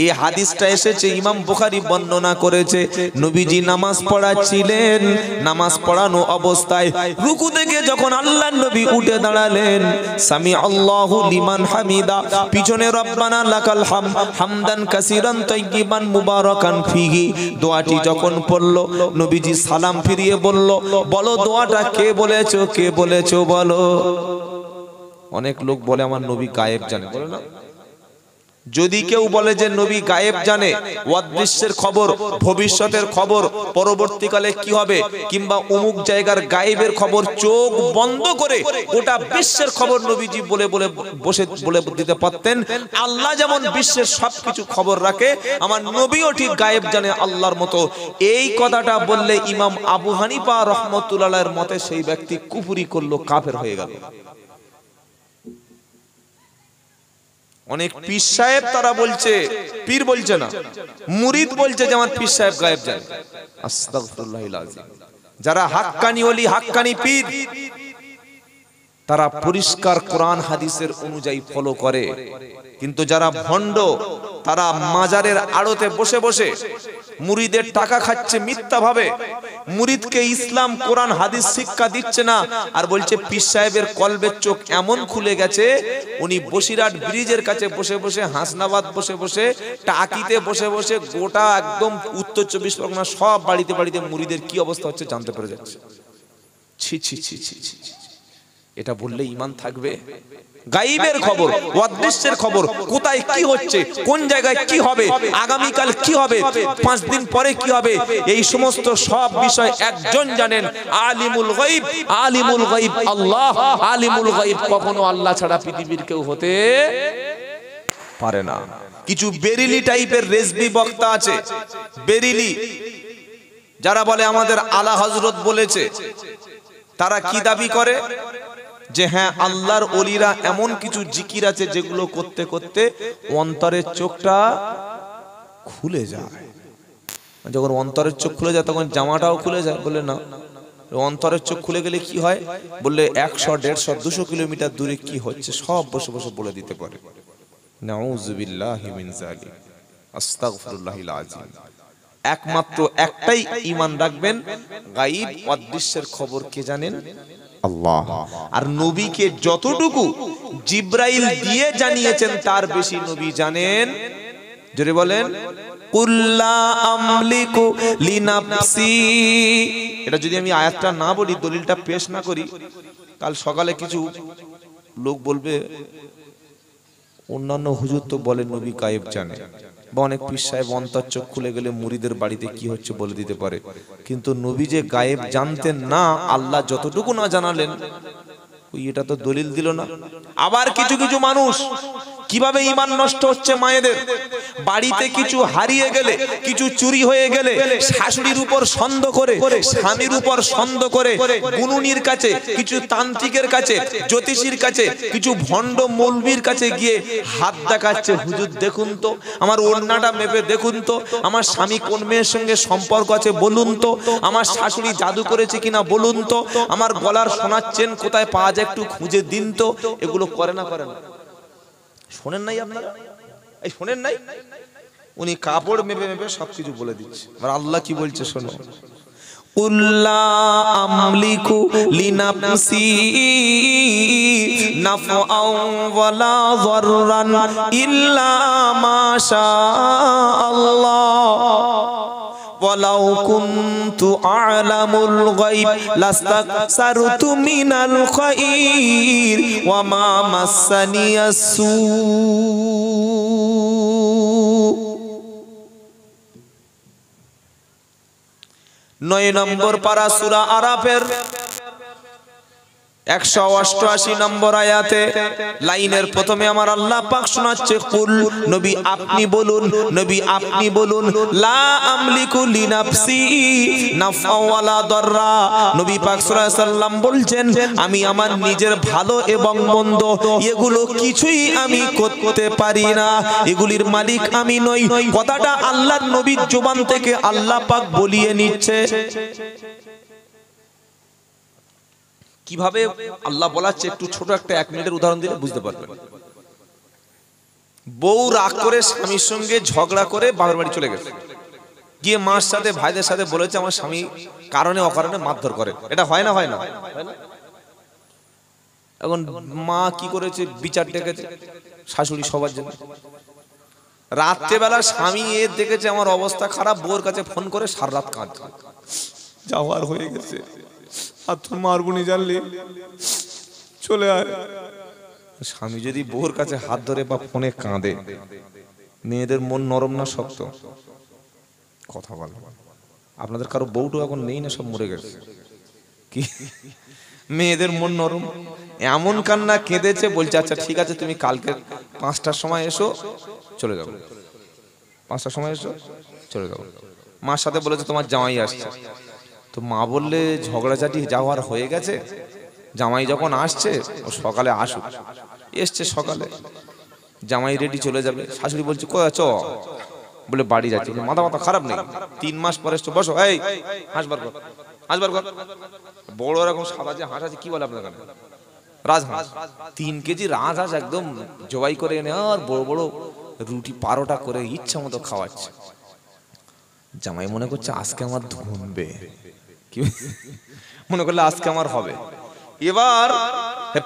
এই হাদিসটা এসেছে, ইমাম বুখারী বর্ণনা করেছে, নবীজি নামাজ পড়াচ্ছিলেন, নামাজ পড়ানো অবস্থায় রুকু থেকে যখন আল্লাহর নবী উঠে দাঁড়ালেন, সামি আল্লাহু লিমান হামিদা, পিছনে রব্বানা লাকাল হাম হামদান কাসিরান তাইয়িবান মুবারাকান ফিহি দোয়াটি যখন পড়ল, নবীজি সালাম ফিরিয়ে বলল, বলো দোয়াটা কে বলেছো, কে বলেছো বলো। অনেক লোক বলে আমার নবী গায়েব জানে, বলে না? যদি কেউ বলে যে নবী গায়েব জানে, অদৃশ্যের খবর, ভবিষ্যতের খবর, পরবর্তীকালে কি হবে, কিংবা অমুক জায়গার গায়েবের খবর, চোখ বন্ধ করে গোটা বিশ্বের খবর নবীজি বলে দিতে পারতেন। আল্লাহ যেমন বিশ্বের সবকিছু খবর রাখে, আমার নবীও ঠিক গায়েব জানে আল্লাহর মতো। এই কথাটা বললে ইমাম আবু হানিফা রাহমাতুল্লাহর মতে সেই ব্যক্তি কুফরি করলো, কাফের হয়ে গেল। অনেক পীর সাহেব তারা বলছে, পীর বলছে না, মুরিদ বলছে যে আমার পীর সাহেব গায়েব জানে। আস্তাগফিরুল্লাহিল আযীম। যারা হাক্কানি ওলি, হাক্কানি পীর, তারা পরিষ্কার কোরআন হাদিসের অনুযায়ী ফলো করে। কিন্তু যারা ভণ্ড, তারা মাজারের আড়তে বসে বসে মুরিদের টাকা খাচ্ছে মিথ্যা ভাবে, মুরিদকে ইসলাম কোরআন হাদিস শিক্ষা দিচ্ছে না, আর বলছে পীর সাহেবের কলবের চোখ এমন খুলে গেছে, উনি বসিরহাট ব্রিজের কাছে বসে বসে, হাসনাবাদ বসে বসে, টাকিতে বসে বসে, গোটা একদম উত্তর 24 পরগনা সব বাড়িতে বাড়িতে মুরিদের কি অবস্থা হচ্ছে জানতে পেরে যাচ্ছে। ছি ছি ছি ছি ছি। এটা বললে ঈমান থাকবে? গায়েবের খবর, অদৃশ্যের খবর, কোথায় কি হচ্ছে, কোন জায়গায় কি হবে, আগামীকাল কি হবে, 5 দিন পরে কি হবে, এই সমস্ত সব বিষয় একজন জানেন, আলিমুল গায়ব। আলিমুল গায়ব আল্লাহ। আলিমুল গায়ব কখনো আল্লাহ ছাড়া পৃথিবীর কেউ হতে পারে না। কিছু বেরিলি টাইপের রেজবি বক্তা আছে, বেরিলি, যারা বলে আমাদের আলা হযরত বলেছে। তারা কি দাবি করে যে হ্যাঁ, আল্লাহর ওলিরা এমন কিছু জিকির আছে যেগুলো করতে করতে অন্তরের চোখটা খুলে যায়। যখন অন্তরের চোখ খুলে যায় তখন জামাটাও খুলে যায়। বলে না, অন্তরের চোখ খুলে গেলে কি হয়, বললে 100, 150, 200 কিলোমিটার দূরে কি হচ্ছে সব বসে বসে বলে দিতে পারে। নাউযুবিল্লাহি মিন যালিক। আস্তাগফিরুল্লাহিল আযীম। একমাত্র একটাই ঈমান রাখবেন, গায়ব অদৃশ্যের খবর কে জানেন? আল্লাহ। আর নবীকে যতটুকু জিবরাইল দিয়ে জানিয়েছেন তার বেশি নবী জানেন। জোরে বলেন, কুল্লা আমলিকু লিনাফসি। এটা যদি আমি আয়াতটা না বলি, দলিলটা পেশ না করি, কাল সকালে কিছু লোক বলবে অন্যান্য হুজুর তো বলেন নবী গায়েব জানে, বা অনেক পীর সাহেব অন্তর চোখ খুলে গেলে মুরিদের বাড়িতে কি হচ্ছে বলে দিতে পারে। কিন্তু নবী যে গায়েব জানতেন না, আল্লাহ যতটুকু না জানালেন, এটা তো দলিল দিল না। আবার কিছু কিছু মানুষ কিভাবে ঈমান নষ্ট হচ্ছে মায়েদের, বাড়িতে কিছু হারিয়ে গেলে, কিছু চুরি হয়ে গেলে, শাশুড়ির উপর সন্দেহ করে, স্বামীর উপর সন্দেহ করে, গুনুনির কাছে, কিছু তান্ত্রিকের কাছে, জ্যোতিষীর কাছে, কিছু ভণ্ড মৌলবীর কাছে গিয়ে হাত দেখাচ্ছে, হুজুর দেখুন তো, আমার ওড়নাটা মেপে দেখুন তো, আমার স্বামী কোন মেয়ের সঙ্গে সম্পর্ক আছে বলুন তো, আমার শাশুড়ি জাদু করেছে কিনা বলুন তো, আমার গলার সোনার চেন কোথায় পাওয়া যায় একটু খুঁজে দিন তো। এগুলো করে না করে না? শোনেন নাই আপনারা? এই শোনেন নাই? উনি কাপড় মেপে মেপে সবকিছু বলে দিচ্ছে। আর আল্লাহ কি বলছে শোনো, কুল্লা আমলিকু লিনাফসি নাফআও ওয়ালা যাররান ইল্লা মা শাআল্লাহ ওয়ালাউ কুনতু আ'লামুল গায়ব লাস্তাকসারতু মিনাল খায়র ওয়া মা মাসসানিয়াস সূ। 9 নম্বর পারা সূরা আরাফের 188 নম্বর আয়াতে লাইনের প্রথমে আমার আল্লাহ পাক শোনাচ্ছে, কুল, নবী আপনি বলুন, নবী আপনি বলুন, লা আমলিকু লিনাফসি নাফআ ওয়ালা দাররা। নবী পাক সাল্লাল্লাহু আলাইহি সাল্লাম বলছেন, আমি আমার নিজের ভালো এবং মন্দ এগুলো কিছুই আমি করতে পারি না, এগুলির মালিক আমি নই। কথাটা আল্লাহর নবীর জবান থেকে আল্লাহ পাক বলিয়ে নিচ্ছে। কিভাবে আল্লাহ বলাচ্ছে একটু ছোট একটা 1 মিনিটের উদাহরণ দিলে বুঝতে পারবেন। বউ রাগ করে স্বামীর সঙ্গে ঝগড়া করে বাবার বাড়ি চলে গেছে, গিয়ে মার সাথে ভাইদের সাথে বলেছে আমার স্বামী কারণে অকারণে মারধর করে। এটা হয় না? হয় না? এখন মা কি করেছে, বিচার ডেকেছে শাশুড়ি সবার জন্য। রাত্রেবেলা স্বামী এর দেখেছে আমার অবস্থা খারাপ, বউর কাছে ফোন করে সারা রাত কাঁদছে, যাওয়ার হয়ে গেছে, আর তোর মারবুনি জানলি, চলে আয়। স্বামী যদি বউর কাছে হাত ধরে বা ফোনে কাঁদে, মেয়েদের মন নরম না শক্ত? কথা বল, আপনাদের কারো বউটো এখন নেই না, সব মরে গেছে কি? মেয়েদের মন নরম, এমন কান্না কেঁদেছে, বলছে আচ্ছা ঠিক আছে তুমি কালকে 5টার সময় এসো, চলে যাবো। 5টার সময় এসো, চলে যাবো। মার সাথে বলেছে তোমার জামাই আসছে। তো মা বললে ঝগড়াঝাটি যাওয়ার হয়ে গেছে, জামাই যখন আসছে ও সকালে আসুক। এসছে সকালে, জামাই রেডি চলে যাবে। শাশুড়ি বলছে কোথায় চ? বলে বাড়ি যাচ্ছে। মাথা মাথা খারাপ নেই, 3 মাস পরে এসছো, বসো, এই হাসবার কর, হাসবার কর। বড় এরকম সাদা যে হাঁস আছে, কি বলে আপনার কাছে? রাজহাঁস। 3 কেজি রাজহাঁস একদম জবাই করে এনে আর বড় বড় রুটি পারোটা করে ইচ্ছা মতো খাওয়াচ্ছে। জামাই মনে করছে আজকে আমার ধুনবে, কি মনে করলে আজকে আমার হবে। এবার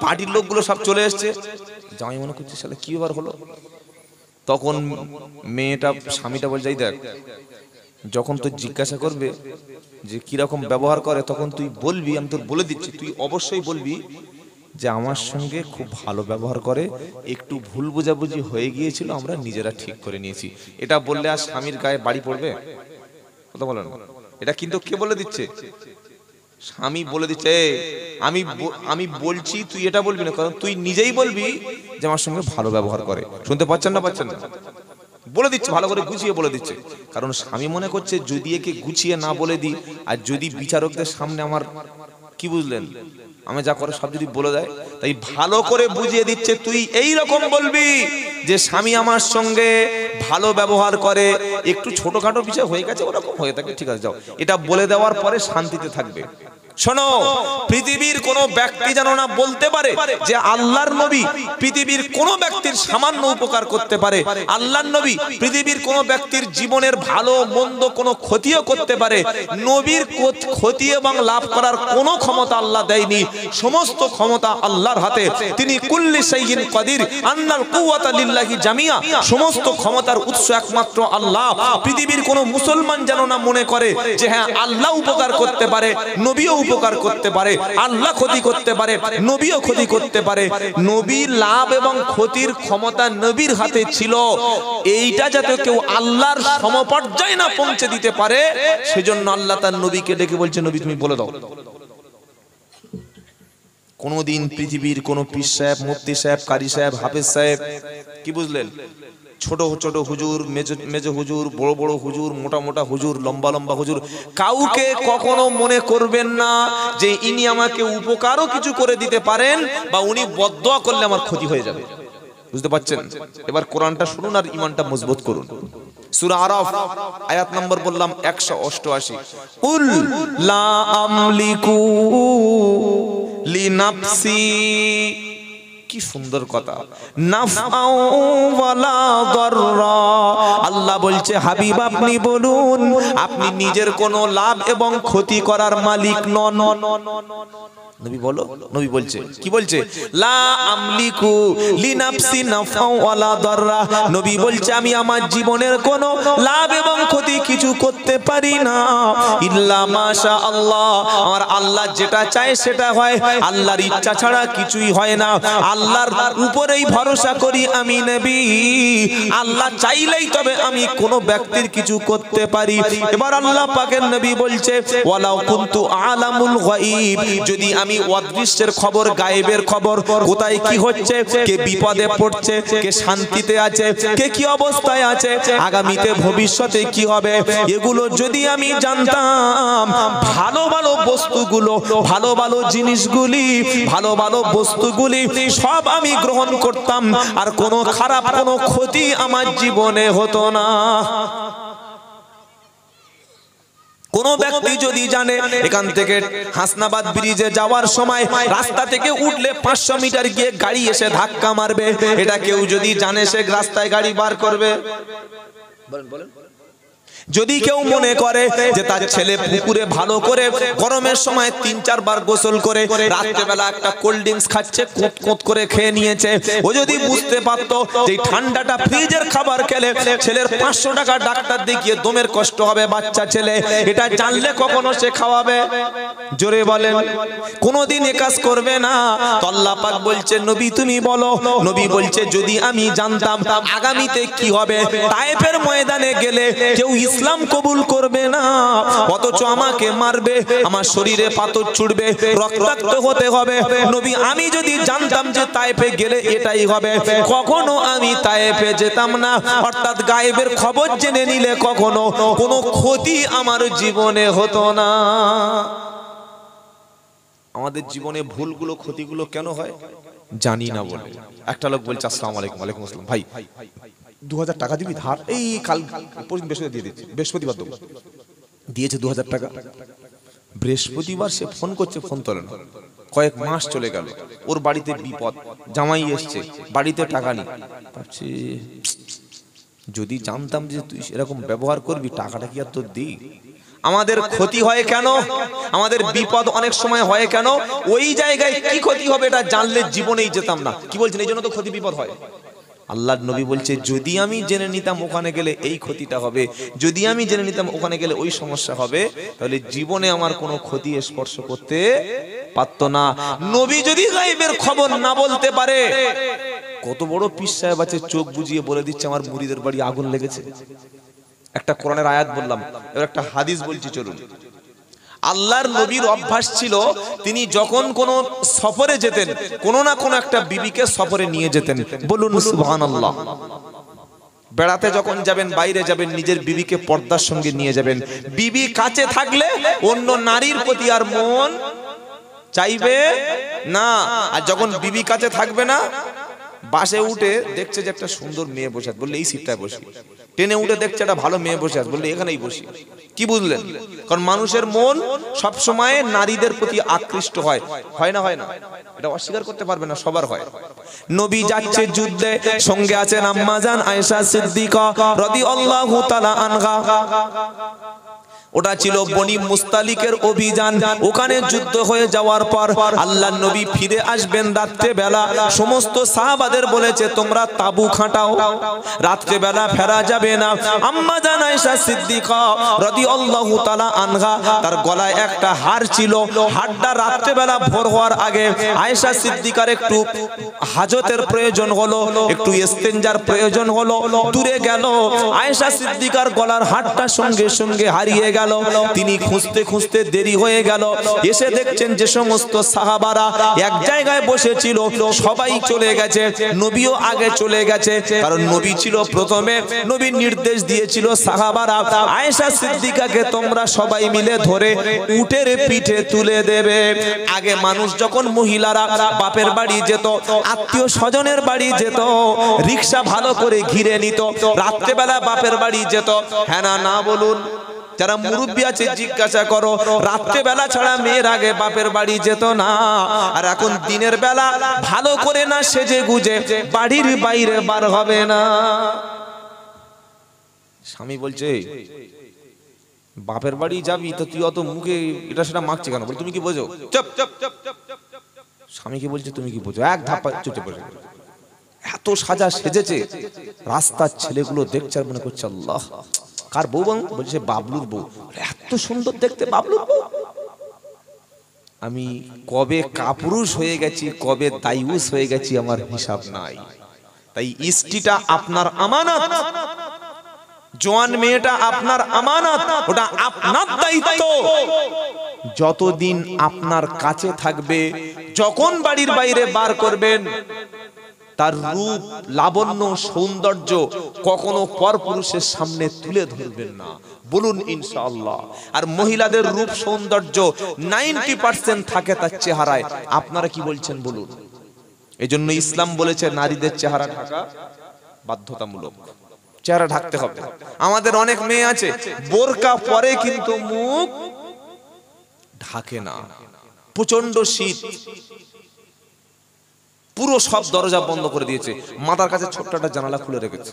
পার্টির লোকগুলো সব চলে এসছে, জামাই মনে করছে শালা কি এবার হলো। তখন মেয়েটা স্বামীটা বলছে এই দেখ, যখন তুই জিজ্ঞাসা করবে যে কিরকম ব্যবহার করে, তখন তুই বলবি, আমি তোর বলে দিচ্ছি, তুই অবশ্যই বলবি যে আমার সঙ্গে খুব ভালো ব্যবহার করে, একটু ভুল বোঝাবুঝি হয়ে গিয়েছিল, আমরা নিজেরা ঠিক করে নিয়েছি। এটা বললে আর স্বামীর গায়ে বাড়ি পড়বে? কথা বলেন। এটা কিন্তু কে বলে দিচ্ছে? স্বামী বলে দিচ্ছে আমি বলছি, তুই এটা বলবি না, কারণ তুই নিজেই বলবি যে আমার সঙ্গে ভালো ব্যবহার করে। শুনতে পাচ্ছেন না? পাচ্ছেন না? বলে দিচ্ছে, ভালো করে গুছিয়ে বলে দিচ্ছে। কারণ স্বামী মনে করছে যদি একে গুছিয়ে না বলে দিই, আর যদি বিচারকদের সামনে আমার, কি বুঝলেন, আমি যা করে সব যদি বলে দেয়, তাই ভালো করে বুঝিয়ে দিচ্ছে তুই এই রকম বলবি যে স্বামী আমার সঙ্গে ভালো ব্যবহার করে, একটু ছোটখাটো বিষয় হয়ে গেছে, ওরকম হয়ে থাকে, ঠিক আছে যাও। এটা বলে দেওয়ার পরে শান্তিতে থাকবে। শোনো, পৃথিবীর কোন ব্যক্তি যেন না বলতে পারে যে আল্লাহর নবী পৃথিবীর কোন ব্যক্তির সামান্য উপকার করতে পারে। আল্লাহর নবী পৃথিবীর কোন ব্যক্তির জীবনের ভালো মন্দ কোন ক্ষতিও করতে পারে। নবীর ক্ষতি এবং লাভ করার কোন ক্ষমতা আল্লাহ দেয়নি, সমস্ত ক্ষমতা আল্লাহর হাতে। তিনি কুল্লি শাইইন কাদির, আন্নাল কুওয়াতা লিল্লাহি জামিয়া, সমস্ত ক্ষমতার উৎস একমাত্র আল্লাহ। পৃথিবীর কোন মুসলমান যেন না মনে করে যে হ্যাঁ আল্লাহ উপকার করতে পারে, নবীও উপকার করতে পারে, আল্লাহ ক্ষতি করতে পারে, নবীও ক্ষতি করতে পারে। নবীর লাভ এবং ক্ষতির ক্ষমতা নবীর হাতে ছিল। এইটা যাতে কেউ আল্লাহর সমপর্যায়ে না পৌঁছে দিতে পারে, সেজন্য আল্লাহ তার নবীকে ডেকে বলছে নবী তুমি বলে দাও। কোনদিন পৃথিবীর কোন পীর সাহেব, মুফতি সাহেব, কারি সাহেব, হাফেজ সাহেব, কি বুঝলেন, ছোট ছোট হুজুর, মেজো হুজুর, বড় বড় হুজুর, মোটা মোটা হুজুর, লম্বা লম্বা হুজুর, কাউকে কখনো মনে করবেন না যে ইনি আমাকে উপকারও কিছু করে দিতে পারেন বা উনি বদদোয়া করলে আমার ক্ষতি হয়ে যাবে। বুঝতে পারছেন? এবার কোরআনটা শুনুন আর ঈমানটা মজবুত করুন। সূরা আরাফ আয়াত নম্বর বললাম 188। কুল লা আমলিকু লিনাফসি, কি সুন্দর কথা, নাফআউ ওয়ালা দাররা। আল্লাহ বলছে হাবিব আপনি বলুন, আপনি নিজের কোনো লাভ এবং ক্ষতি করার মালিক নন। নবী বলো, নবী বলছে, কি বলছে? লা আমলিকু লিনাফসি নাফআউ ওয়ালা দাররা। নবী বলছে আমি আমার জীবনের কোনো লাভ এবং ক্ষতি কিছু করতে পারি না, ইল্লা মাশা আল্লাহ, আমার আল্লাহ যেটা চায় সেটা হয়, আল্লাহর ইচ্ছা ছাড়া কিছুই হয় না। আল্লাহর উপরেই ভরসা করি আমি নবী, আল্লাহ চাইলেই তবে আমি কোন ব্যক্তির কিছু করতে পারি। এবার আল্লাহ পাকের নবী বলছে ওয়ালাউ কুনতু আলামুল গায়ব, যদি আমি অদৃশ্যের খবর, গায়েবের খবর, কোথায় কি হচ্ছে, কে বিপদে পড়ছে, কে শান্তিতে আছে, কে কি অবস্থায় আছে, আগামীতে ভবিষ্যতে কি হবে, এগুলো যদি আমি জানতাম, ভালো ভালো বস্তুগুলো, ভালো ভালো জিনিসগুলি, ভালো ভালো বস্তুগুলি সব আমি গ্রহণ করতাম, আর কোনো খারাপ কোনো ক্ষতি আমার জীবনে হতো না। কোন ব্যক্তি যদি জানে এখান থেকে হাসনাবাদ ব্রিজে যাওয়ার সময় রাস্তা থেকে উঠলে 500 মিটার গিয়ে গাড়ি এসে ধাক্কা মারবে, এটা কেউ যদি জানে সে রাস্তায় গাড়ি বার করবে? বলেন। যদি কেউ মনে করে যে তার ছেলে পুকুরে ভালো করে গরমের সময় 3-4 বার গোসল করে রাত্রেবেলা একটা কোল্ড ড্রিঙ্কস খাচ্ছে, কোত করে খেয়ে নিয়েছে, ও যদি বুঝতে পারতো যে ঠান্ডাটা ফ্রিজের খাবার খেলে ছেলের 500 টাকা ডাক্তার দেখিয়ে দমের কষ্ট হবে বাচ্চা ছেলে, এটা জানলে কখনো সে খাওয়াবে? জোরে বলেন। কোনোদিন এ কাজ করবে না। তো আল্লাহ পাক বলছে নবী তুমি বলো। নবী বলছে যদি আমি জানতাম আগামীতে কি হবে, তায়েফের ময়দানে গেলে কেউ ইসলাম কবুল করবে না, অথচ আমাকে মারবে, আমার শরীরে পাথর ছুটবে, রক্তাক্ত হতে হবে। নবী আমি যদি জানতাম যে তায়েফে গেলে এটাই হবে, কখনো আমি তায়েফে যেতাম না। অর্থাৎ গায়েবের খবর জেনে নিলে কখনো কোনো ক্ষতি আমার জীবনে হতো না। আমাদের জীবনে ভুলগুলো ক্ষতিগুলো কেন হয় জানি না বলে। একটা লোক বলছে আসসালামু আলাইকুম। ওয়ালাইকুম আসসালাম। ভাই 2000 টাকা দিবি ধার? এই কাল বৃহস্পতিবার দিয়ে দিচ্ছি, বৃহস্পতিবার দেবো। দিয়েছে 2000 টাকা। বৃহস্পতিবার সে ফোন করছে, ফোন তোলে না। কয়েক মাস চলে গেল, ওর বাড়িতে বিপদ, জামাই এসছে, বাড়িতে টাকা নেই। ভাবছি যদি জানতাম যে তুই এরকম ব্যবহার করবি, টাকাটা কি আর তোর দিই? আমাদের ক্ষতি হয় কেন? আমাদের বিপদ অনেক সময় হয় কেন? ওই জায়গায় কি ক্ষতি হবে এটা জানলে জীবনেই যেতাম না। কি বলছেন? এই জন্য তো ক্ষতি বিপদ হয়। আল্লাহর নবী বলছে যদি আমি জেনে নিতাম ওখানে গেলে এই ক্ষতিটা হবে, যদি আমি জেনে নিতাম ওখানে গেলে ওই সমস্যা হবে, তাহলে জীবনে আমার কোনো ক্ষতি স্পর্শ করতে পারতো না। নবী যদি গায়েবের খবর না বলতে পারে, কত বড় পীর সাহেব আছে চোখ বুজিয়ে বলে দিচ্ছে আমার মুরিদের বাড়ি আগুন লেগেছে। একটা কোরআনের আয়াত বললাম, এবার একটা হাদিস বলছি চলুন। আল্লাহর নবীর অভ্যাস ছিল তিনি যখন কোন সফরে যেতেন, কোন না কোন একটা বিবিকে সফরে নিয়ে যেতেন। বলুন সুবহানাল্লাহ। বেড়াতে যখন যাবেন, বাইরে যাবেন, নিজের বিবিকে পর্দার সঙ্গে নিয়ে যাবেন। বিবি কাছে থাকলে অন্য নারীর প্রতি আর মন চাইবে না। আর যখন বিবি কাছে থাকবে না, বাসে উঠে দেখছে যে একটা সুন্দর মেয়ে বসে আছে, বললে এই সিটটায় বসি। ট্রেনে উঠে দেখছে একটা ভালো মেয়ে বসে আছে, বললে এখানেই বসি। কি বুঝলেন? কারণ মানুষের মন সব সময় নারীদের প্রতি আকৃষ্ট হয়। হয় না? হয় না? এটা অস্বীকার করতে পারবে না, সবার হয়। নবী যাচ্ছে যুদ্ধে, সঙ্গে আছেন আম্মা জান আয়েশা সিদ্দিকা রাদিয়াল্লাহু তাআলা আনহা। ওটা ছিল বনি মুস্তালিকের অভিযান। ওখানে যুদ্ধ হয়ে যাওয়ার পর আল্লাহর নবী ফিরে আসবেন রাত্রে বেলা। সমস্ত সাহাবাদের বলেছে তোমরা তাবু খাটাও, রাত্রে বেলা ফেরা যাবে না। আম্মা জান আয়েশা সিদ্দিকা রাদিয়াল্লাহু তাআলা আনহা, তার গলায় একটা হার ছিল। হারটা রাত্রে বেলা ভোর হওয়ার আগে আয়েশা সিদ্দিকার একটু হাজতের প্রয়োজন হলো, একটু ইস্তেঞ্জার প্রয়োজন হলো, দূরে গেল। আয়েশা সিদ্দিকার গলার হারটা সঙ্গে সঙ্গে হারিয়ে গেল। তিনি খুঁজতে খুঁজতে দেরি হয়ে গেল। এসে দেখছেন যে সমস্ত সাহাবারা এক জায়গায় বসেছিল সবাই চলে গেছে, নবীও আগে চলে গেছে। কারণ নবী ছিল প্রথমে, নবী নির্দেশ দিয়েছিল সাহাবারা আয়েশা সিদ্দিকাকে তোমরা সবাই মিলে ধরে উটের পিঠে তুলে দেবে। আগে মানুষ যখন মহিলারা বাপের বাড়ি যেত, আত্মীয় স্বজনের বাড়ি যেত, রিকশা ভালো করে ঘিরে নিত, রাত্রেবেলা বাপের বাড়ি যেত। হ্যাঁ না বলুন? যারা মুরব্বী আছে জিজ্ঞাসা করো, রাত্রে বেলা ছাড়া মেয়ের আগে বাপের বাড়ি যেত না। আর এখন দিনের বেলা ভালো করে না সেজে গুজে বাড়ির বাইরে বার হবে না। স্বামী বলছে বাপের বাড়ি যাবি তো তুই অত মুখে এটা সেটা মাখছে কেন? বল তুমি কি বোঝো? চুপ চুপ চুপ চুপ। স্বামীকে বলছে তুমি কি বোঝো? এক ধাপ চুপে বসে। এত সাজা সেজেছে, রাস্তার ছেলেগুলো দেখছে আর মনে করছে আল্লাহ কার বউ? বলছে বাবলুর বউ। এত সুন্দর দেখতে বাবলুর বউ। আমি কবে কাপুরুষ হয়ে গেছি, কবে দায়ুস হয়ে গেছি আমার হিসাব নাই। তাই স্ত্রীটা আপনার আমানত, জোয়ান মেয়েটা আপনার আমানত, ওটা আপনার দায়িত্ব। যতদিন আপনার কাছে থাকবে, যখন বাড়ির বাইরে বার করবেন, তার রূপ, লাবণ্য, সৌন্দর্য কখনো পরপুরুষের সামনে তুলে ধরবেন না। বলুন ইনশাআল্লাহ। আর মহিলাদের রূপ সৌন্দর্য 90% থাকে তার চেহারায়। আপনারা কি বলছেন বলুন? এজন্য ইসলাম বলেছে নারীদের চেহারা ঢাকা বাধ্যতামূলক। চেহারা ঢাকতে হবে। আমাদের অনেক মেয়ে আছে বোরকা পরে কিন্তু মুখ ঢাকে না, প্রচন্ড শীত, পুরো সব দরজা বন্ধ করে দিয়েছে, মাথার কাছে ছোট্ট একটা জানালা খুলে রেখেছে।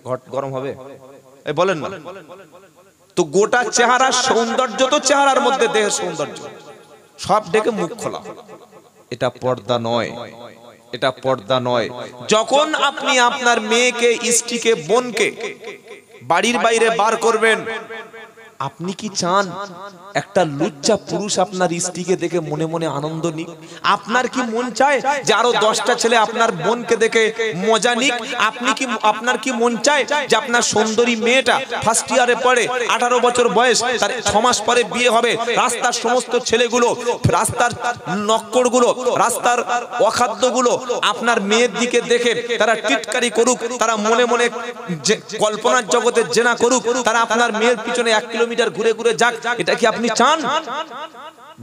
ঘর গরম হবে? এই বলেন না। তো গোটা চেহারা সৌন্দর্য, তো চেহারার মধ্যে দেহের সৌন্দর্য সব ডেকে মুখ খোলা, এটা পর্দা নয়, এটা পর্দা নয়। যখন আপনি আপনার মেয়েকে, স্ত্রীকে, বোনকে বাড়ির বাইরে বার করবেন, আপনি কি চান একটা লুচ্চা পুরুষ আপনার স্ত্রীকে দেখে মনে মনে আনন্দ নিক? আপনার কি মন চায় যে আরো 10টা ছেলে আপনার বোনকে দেখে মজা নিক? আপনার কি মন চায় যে আপনার সুন্দরী মেয়েটা ফার্স্ট ইয়ারে পড়ে, 18 বছর বয়স, তার 6 মাস পরে বিয়ে হবে, রাস্তার সমস্ত ছেলেগুলো, রাস্তার নক্করগুলো, রাস্তার অখাদ্যগুলো আপনার মেয়ের দিকে দেখে তারা টিটকারি করুক, তারা মনে মনে কল্পনার জগতে জেনা করুক, তারা আপনার মেয়ের পিছনে 1 কিলোমিটার ঘুরে ঘুরে যাক? এটা কি আপনি চান?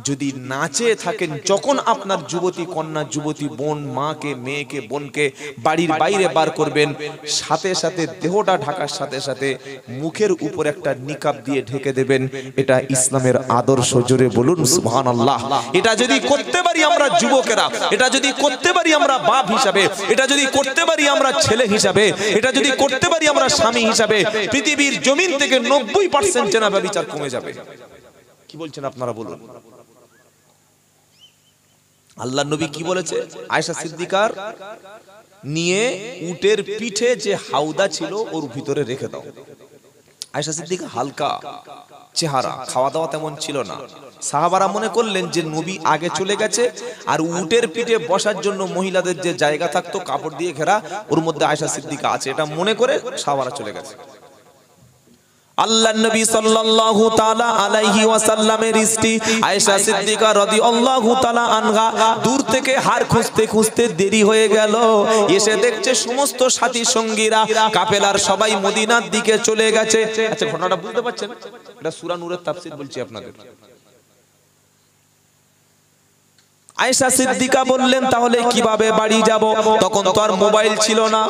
যদি না চেয়ে থাকেন, যখন আপনার যুবতী কন্যা, যুবতী বোন, মাকে, মেয়েকে, বোনকে বাড়ির বাইরে বার করবেন, সাথে সাথে দেহটা ঢাকার সাথে সাথে মুখের উপর একটা নিকাব দিয়ে ঢেকে দেবেন। এটা ইসলামের আদর্শ। জোরে বলুন সুবহানাল্লাহ। এটা যদি করতে পারি আমরা যুবকেরা, এটা যদি করতে পারি আমরা বাপ হিসাবে, এটা যদি করতে পারি আমরা ছেলে হিসাবে, এটা যদি করতে পারি আমরা স্বামী হিসাবে, পৃথিবীর জমিন থেকে 90% জেনা ব্যভিচার কমে যাবে। কি বলছেন আপনারা বলুন? আল্লাহর নবী কি বলেছে? আয়েশা সিদ্দিকার নিয়ে উটের পিঠে যে হাউদা ছিল ওর ভিতরে রেখে দাও। আয়েশা সিদ্দিকা হালকা চেহারা, খাওয়া দাওয়া তেমন ছিল না। সাহাবারা মনে করলেন যে নবী আগে চলে গেছে, আর উটের পিঠে বসার জন্য মহিলাদের যে জায়গা থাকতো কাপড় দিয়ে ঘেরা, ওর মধ্যে আয়েশা সিদ্দিকা আছে, এটা মনে করে সাহাবারা চলে গেছে। আল্লাহর নবী সাল্লাল্লাহু তাআলা আলাইহি ওয়াসাল্লামের স্ত্রী আয়েশা সিদ্দিকা রাদিয়াল্লাহু তাআলা আনহা দূর থেকে হার খুঁজতে খুঁজতে দেরি হয়ে গেল। এসে দেখছে সমস্ত সাথী সঙ্গীরা, কাফেলার সবাই মদিনার দিকে চলে গেছে। আচ্ছা, ঘটনাটা বুঝতে পারছেন? এটা সূরা নূরের তাফসীর বলছি আপনাদের। আয়েশা সিদ্দিকা বললেন, তাহলে কিভাবে বাড়ি যাব? তখন তো আর মোবাইল ছিল না।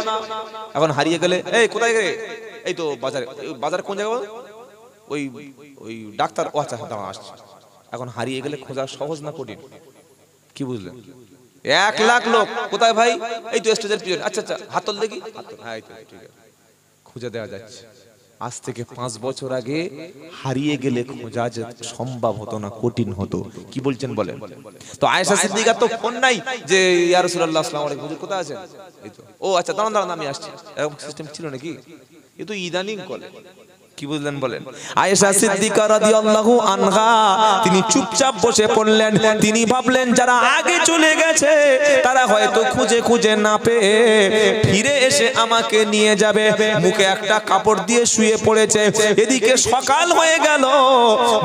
এখন হারিয়ে গেলে, এই কোথায় গেলে? এই তো বাজারে। বাজার কোন জায়গা? ওই ওই ডাক্তার। ও আচ্ছা, দাঁড়া আসছে। এখন হারিয়ে গেলে খোঁজা সহজ না কঠিন? কি বুঝলেন? 1 লাখ লোক, কোথায় ভাই? এই তো স্টেজের পিছনে। আচ্ছা আচ্ছা, হাত তোল দেখি। হ্যাঁ, এই তো, ঠিক আছে, খুঁজে দেওয়া যাচ্ছে। আজ থেকে 5 বছর আগে হারিয়ে গেলে খোঁজা যে সম্ভব হতো না, কঠিন হতো। কি বলছেন বলেন? তো আয়েশা সিদ্দিকা তো ফোন নাই যে ইয়া রাসূলুল্লাহ আসসালামু আলাইকুম, হুজুর কোথায় আছেন? এই তো। ও আচ্ছা, দাঁড়ান দাঁড়ান, আমি আসছি। এরকম সিস্টেম ছিল নাকি? এ তো ইদানিং কলে। কি বুঝলেন বলেন? আয়েশা সিদ্দিকা রাদিয়াল্লাহু আনহা তিনি চুপচাপ বসে পড়লেন। তিনি ভাবলেন যারা আগে চলে গেছে তারা হয়তো খুঁজে খুঁজে না পেয়ে ফিরে এসে আমাকে নিয়ে যাবে। মুখে একটা কাপড় দিয়ে শুয়ে পড়েছে। এদিকে সকাল হয়ে গেল,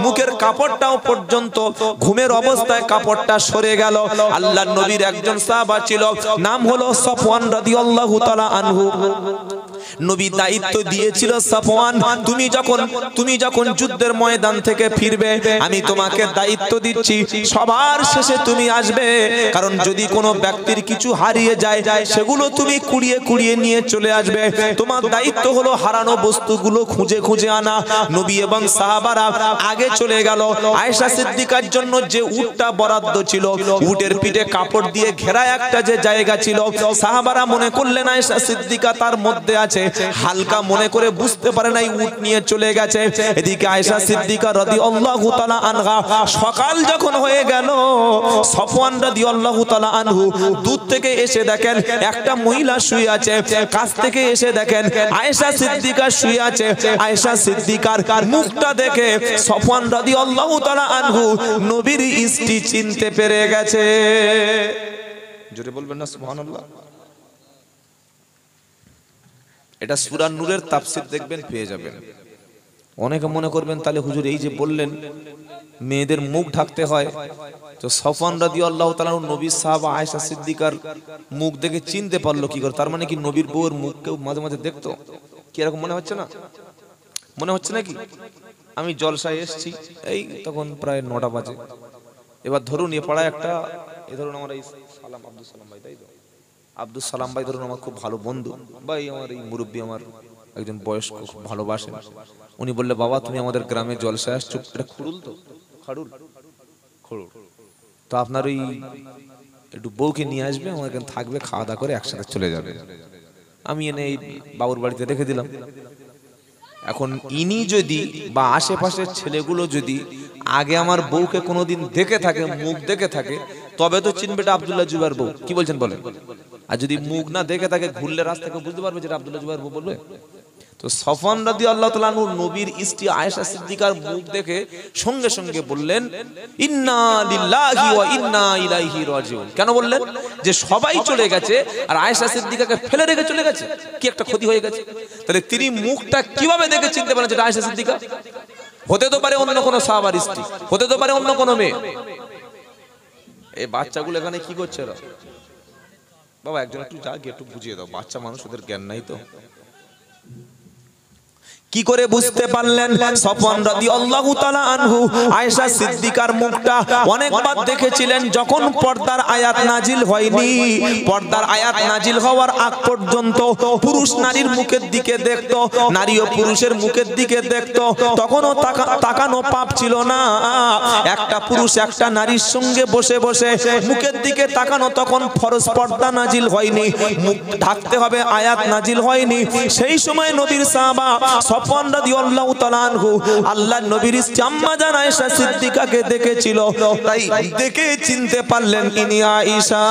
মুখের কাপড়টাও পর্যন্ত ঘুমের অবস্থায় কাপড়টা সরে গেল। আল্লাহর নবীর একজন সাহাবা ছিল, নাম হলো সফওয়ান রাদিয়াল্লাহু তাআলা আনহু। নবী দায়িত্ব দিয়েছিল, সফওয়ান তুমি যখন যুদ্ধের ময়দান থেকে ফিরবে, আমি তোমাকে দায়িত্ব দিচ্ছি সবার শেষে তুমি আসবে। কারণ যদি কোনো ব্যক্তির কিছু হারিয়ে যায়, সেগুলো তুমি কুড়িয়ে কুড়িয়ে নিয়ে চলে আসবে। তোমার দায়িত্ব হলো হারানো বস্তুগুলো খুঁজে খুঁজে আনা। নবী এবং সাহাবারা আগে চলে গেল। আয়েশা সিদ্দিকার জন্য যে উটটা বরাদ্দ ছিল, উটের পিঠে কাপড় দিয়ে ঘেরা একটা যে জায়গা ছিল, সাহাবারা মনে করলেন আয়েশা সিদ্দিকা তার মধ্যে আছে, হালকা মনে করে বুঝতে পারে নাই, উট নিয়ে চলে গেছে। এদিকে আয়েশা সিদ্দিকা রাদিয়াল্লাহু তাআলা আনহা, সকাল যখন হয়ে গেল, সফওয়ান রাদিয়াল্লাহু তাআলা আনহু দূর থেকে এসে দেখেন একটা মহিলা শুয়ে আছে, কাছ থেকে এসে দেখেন আয়েশা সিদ্দিকা শুয়ে আছে। আয়েশা সিদ্দিকার মুখটা দেখে সফওয়ান রাদিয়াল্লাহু তাআলা আনহু নবীর স্ত্রী চিনতে পেরে গেছে। জোরে বলবেন না সুবহানাল্লাহ? এটা সূরা নূরের তাফসীর দেখবেন, পেয়ে যাবেন। অনেকে মনে করবেন তাহলে হুজুর এই যে বললেন মেয়েদের মুখ ঢাকতে হয়, তো সফওয়ান রাদিয়াল্লাহু তাআলা নবীর সাহাবা আয়েশা সিদ্দিকার মুখ দেখে চিনতে পারলো কি করে? তার মানে কি নবীর বউয়ের মুখ কেউ মাঝে মাঝে দেখতো? কি এরকম মনে হচ্ছে না? মনে হচ্ছে নাকি? আমি জলসায় এসেছি, এই তখন প্রায় 9টা বাজে। এবার ধরুন এ পাড়ায় একটা, এ ধরুন আমার এই সালাম, আব্দুল সালাম ভাই, তাই তো? আব্দুল সালাম ভাই ধরুন আমার খুব ভালো বন্ধু, ভাই আমার এই মুরব্বী, আমার একজন বয়স্ক, খুব ভালোবাসেন। উনি বললে, বাবা তুমি আমাদের গ্রামে জলসায় আসছো, এটা খুড়ুল তো, খাড়ুল খুড়ুল, তো আপনার ওই একটু বউকে নিয়ে আসবে, আমার এখানে থাকবে, খাওয়া দাওয়া করে একসাথে চলে যাবে। আমি এনে এই বাবুর বাড়িতে রেখে দিলাম। এখন ইনি যদি বা আশেপাশের ছেলেগুলো যদি আগে আমার বউকে কোনোদিন দেখে থাকে, মুখ দেখে থাকে, তবে তো চিনবে এটা আব্দুল্লাহ জুবাইর বউ। কি বলছেন বলেন? আর যদি মুখ না দেখে থাকে, ঘুরলে রাস্তাকে বুঝতে পারবে যেটা আব্দুল্লাহ জুবাইর বউ বলবে। তো সফওয়ান রাদিয়াল্লাহু তাআলা আনহু নবীর স্ত্রী আয়েশা সিদ্দিকার মুখ দেখে সঙ্গে সঙ্গে বললেন, ইন্না লিল্লাহি ওয়া ইন্না ইলাইহি রাজিউন। কেন বললেন? যে সবাই চলে গেছে আর আয়েশা সিদ্দিকাকে ফেলে রেখে চলে গেছে, কি একটা ক্ষতি হয়ে গেছে। তাহলে তিনি মুখটা কিভাবে দেখে চিনতে পারেন যেটা আয়েশা সিদ্দিকা? হতে তো পারে অন্য কোনো সাহাবার স্ত্রী, হতে তো পারে অন্য কোনো মেয়ে। এই বাচ্চাগুলো এখানে কি করছে? বাবা একজন একটু যা গিয়ে একটু বুঝিয়ে দাও, বাচ্চা মানুষ, ওদের জ্ঞান নাই তো। কি করে বুঝতে পারলেন? সফওয়ান রাদিয়াল্লাহু তাআলা আনহু আয়েশা সিদ্দিকার মুখটা অনেকবার দেখেছিলেন যখন পর্দার আয়াত নাজিল হয়নি। পর্দার আয়াত নাজিল হওয়ার আগ পর্যন্ত পুরুষ নারীর মুখের দিকে দেখতো, নারী ও পুরুষের মুখের দিকে দেখতো, তখনও তাকানো পাপ ছিল না। একটা পুরুষ একটা নারীর সঙ্গে বসে বসে মুখের দিকে তাকানো তখন ফরজ, পর্দা নাজিল হয়নি, মুখ ঢাকতে হবে, আয়াত নাজিল হয়নি। সেই সময় নবীর সাহাবা সফওয়ান রাদিয়াল্লাহু তাআলা আনহু আল্লাহর নবীর স্ত্রী আম্মা জান আয়েশা সিদ্দিকাকে দেখেছিল, তাই দেখে চিনতে পারলেন ইনি আয়েশা।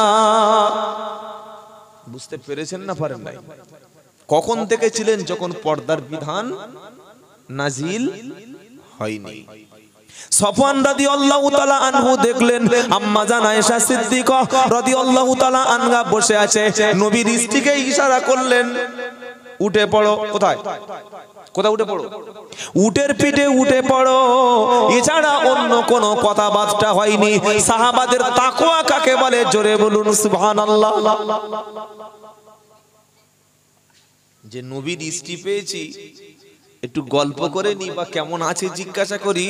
বুঝতে পেরেছেন না পারেন নাই? কখন দেখেছিলেন? যখন পর্দার বিধান নাজিল হয়নি। সফওয়ান রাদিয়াল্লাহু তাআলা আনহু দেখলেন আম্মা জান আয়েশা সিদ্দিকা রাদিয়াল্লাহু তাআলা আনহা বসে আছে, নবীর স্ত্রীকে ইশারা করলেন, উঠে পড়ো। কোথায় কোথায় উঠে পড়ো? উটের পিঠে উঠে পড়ো। এছাড়া অন্য কোনো কথাবার্তা হয়নি। সাহাবাদের তাকওয়া কাকে বলে? জোরে বলুন সুবহানাল্লাহ। যে নবীর স্ত্রী পেয়েছি, একটু গল্প করে নি বা কেমন আছে জিজ্ঞাসা করি,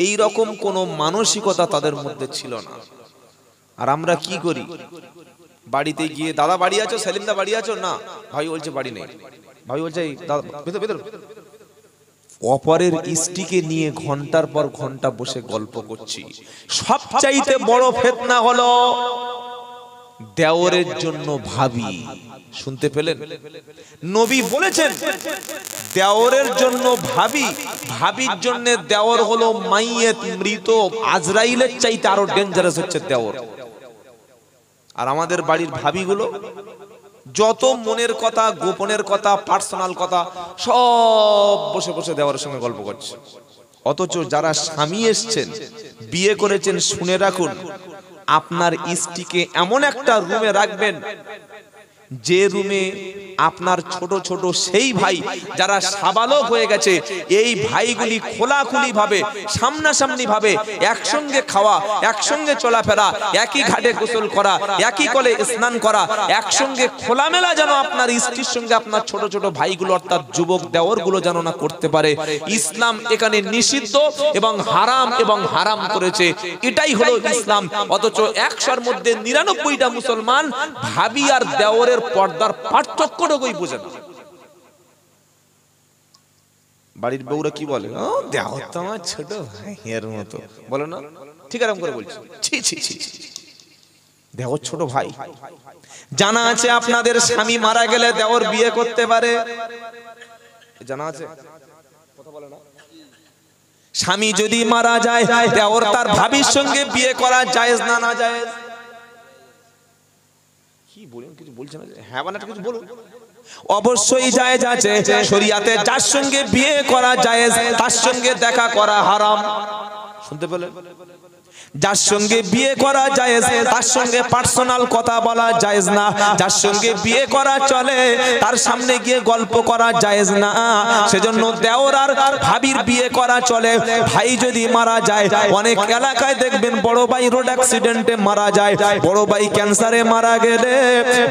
এই রকম কোন মানসিকতা তাদের মধ্যে ছিল না। আর আমরা কি করি? বাড়িতে গিয়ে, দাদা বাড়ি আছো? সেলিম দা বাড়ি আছো? না ভাই বলছে বাড়ি নেই। ভাই বলছে অপরের স্ত্রীকে নিয়ে ঘন্টার পর ঘন্টা বসে গল্প করছি। সবচাইতে বড় ফিতনা হলো দেওরের জন্য ভাবি। শুনতে পেলেন? নবী বলেছেন দেওরের জন্য ভাবি, ভাবির জন্য দেওর হলো মাইয়েত, মৃত। আজরাইলের চাইতে আরো ডেঞ্জারাস হচ্ছে দেওর। আর আমাদের বাড়ির ভাবিগুলো যত মনের কথা, গোপনের কথা, পার্সোনাল কথা সব বসে বসে দেওয়ার সঙ্গে গল্প করছে। অথচ যারা স্বামী এসছেন, বিয়ে করেছেন, শুনে রাখুন, আপনার স্ত্রীকে এমন একটা রুমে রাখবেন যে রুমে আপনার ছোট ছোট সেই ভাই যারা সাবালক হয়ে গেছে, এই ভাইগুলি খোলাখুলি ভাবে, সামনাসামনি ভাবে একসঙ্গে খাওয়া, একসঙ্গে চলাফেরা, একই ঘাটে গোসল করা, একই কলে স্নান করা, একসঙ্গে খোলামেলা যেন আপনার স্ত্রীর সঙ্গে আপনার ছোট ছোট ভাইগুলো অর্থাৎ যুবক দেওরগুলো যেন না করতে পারে। ইসলাম এখানে নিষিদ্ধ এবং হারাম করেছে। এটাই হলো ইসলাম। অথচ 100-র মধ্যে 99টা মুসলমান ভাবি আর দেওরের পর্দার পার্থক্যটুকুই বুঝে না। বাড়ির বউরা কি বলে? ও দেওর তো আমার ছোট ভাইয়ের মতো, বলো না? ঠিক এরকম করে বলছে, ছি ছি ছি, দেওর ছোট ভাই। জানা আছে আপনাদের স্বামী মারা গেলে দেওর বিয়ে করতে পারে? জানা আছে? কথা বলে না? স্বামী যদি মারা যায়, দেওর তার ভাবির সঙ্গে বিয়ে করা জায়েজ না না জায়েজ? কি বলেন? কিছু বলছেন না? হ্যাঁ বানাটা কিছু বলুন। অবশ্যই জায়েজ আছে। শরীয়তে যার সঙ্গে বিয়ে করা জায়েজ, তার সঙ্গে দেখা করা হারাম। শুনতে পেলেন? যার সঙ্গে বিয়ে করা জায়েজ, তার সঙ্গে পার্সোনাল কথা বলা জায়েজ না। যার সঙ্গে বিয়ে করা চলে, তার সামনে গিয়ে গল্প করা জায়েজ না। সেজন্য দেওর আর ভাবির বিয়ে করা চলে। ভাই যদি মারা যায়, অনেক এলাকায় দেখবেন বড় ভাই রোড অ্যাক্সিডেন্টে মারা যায়, বড় ভাই ক্যান্সারে মারা গেলে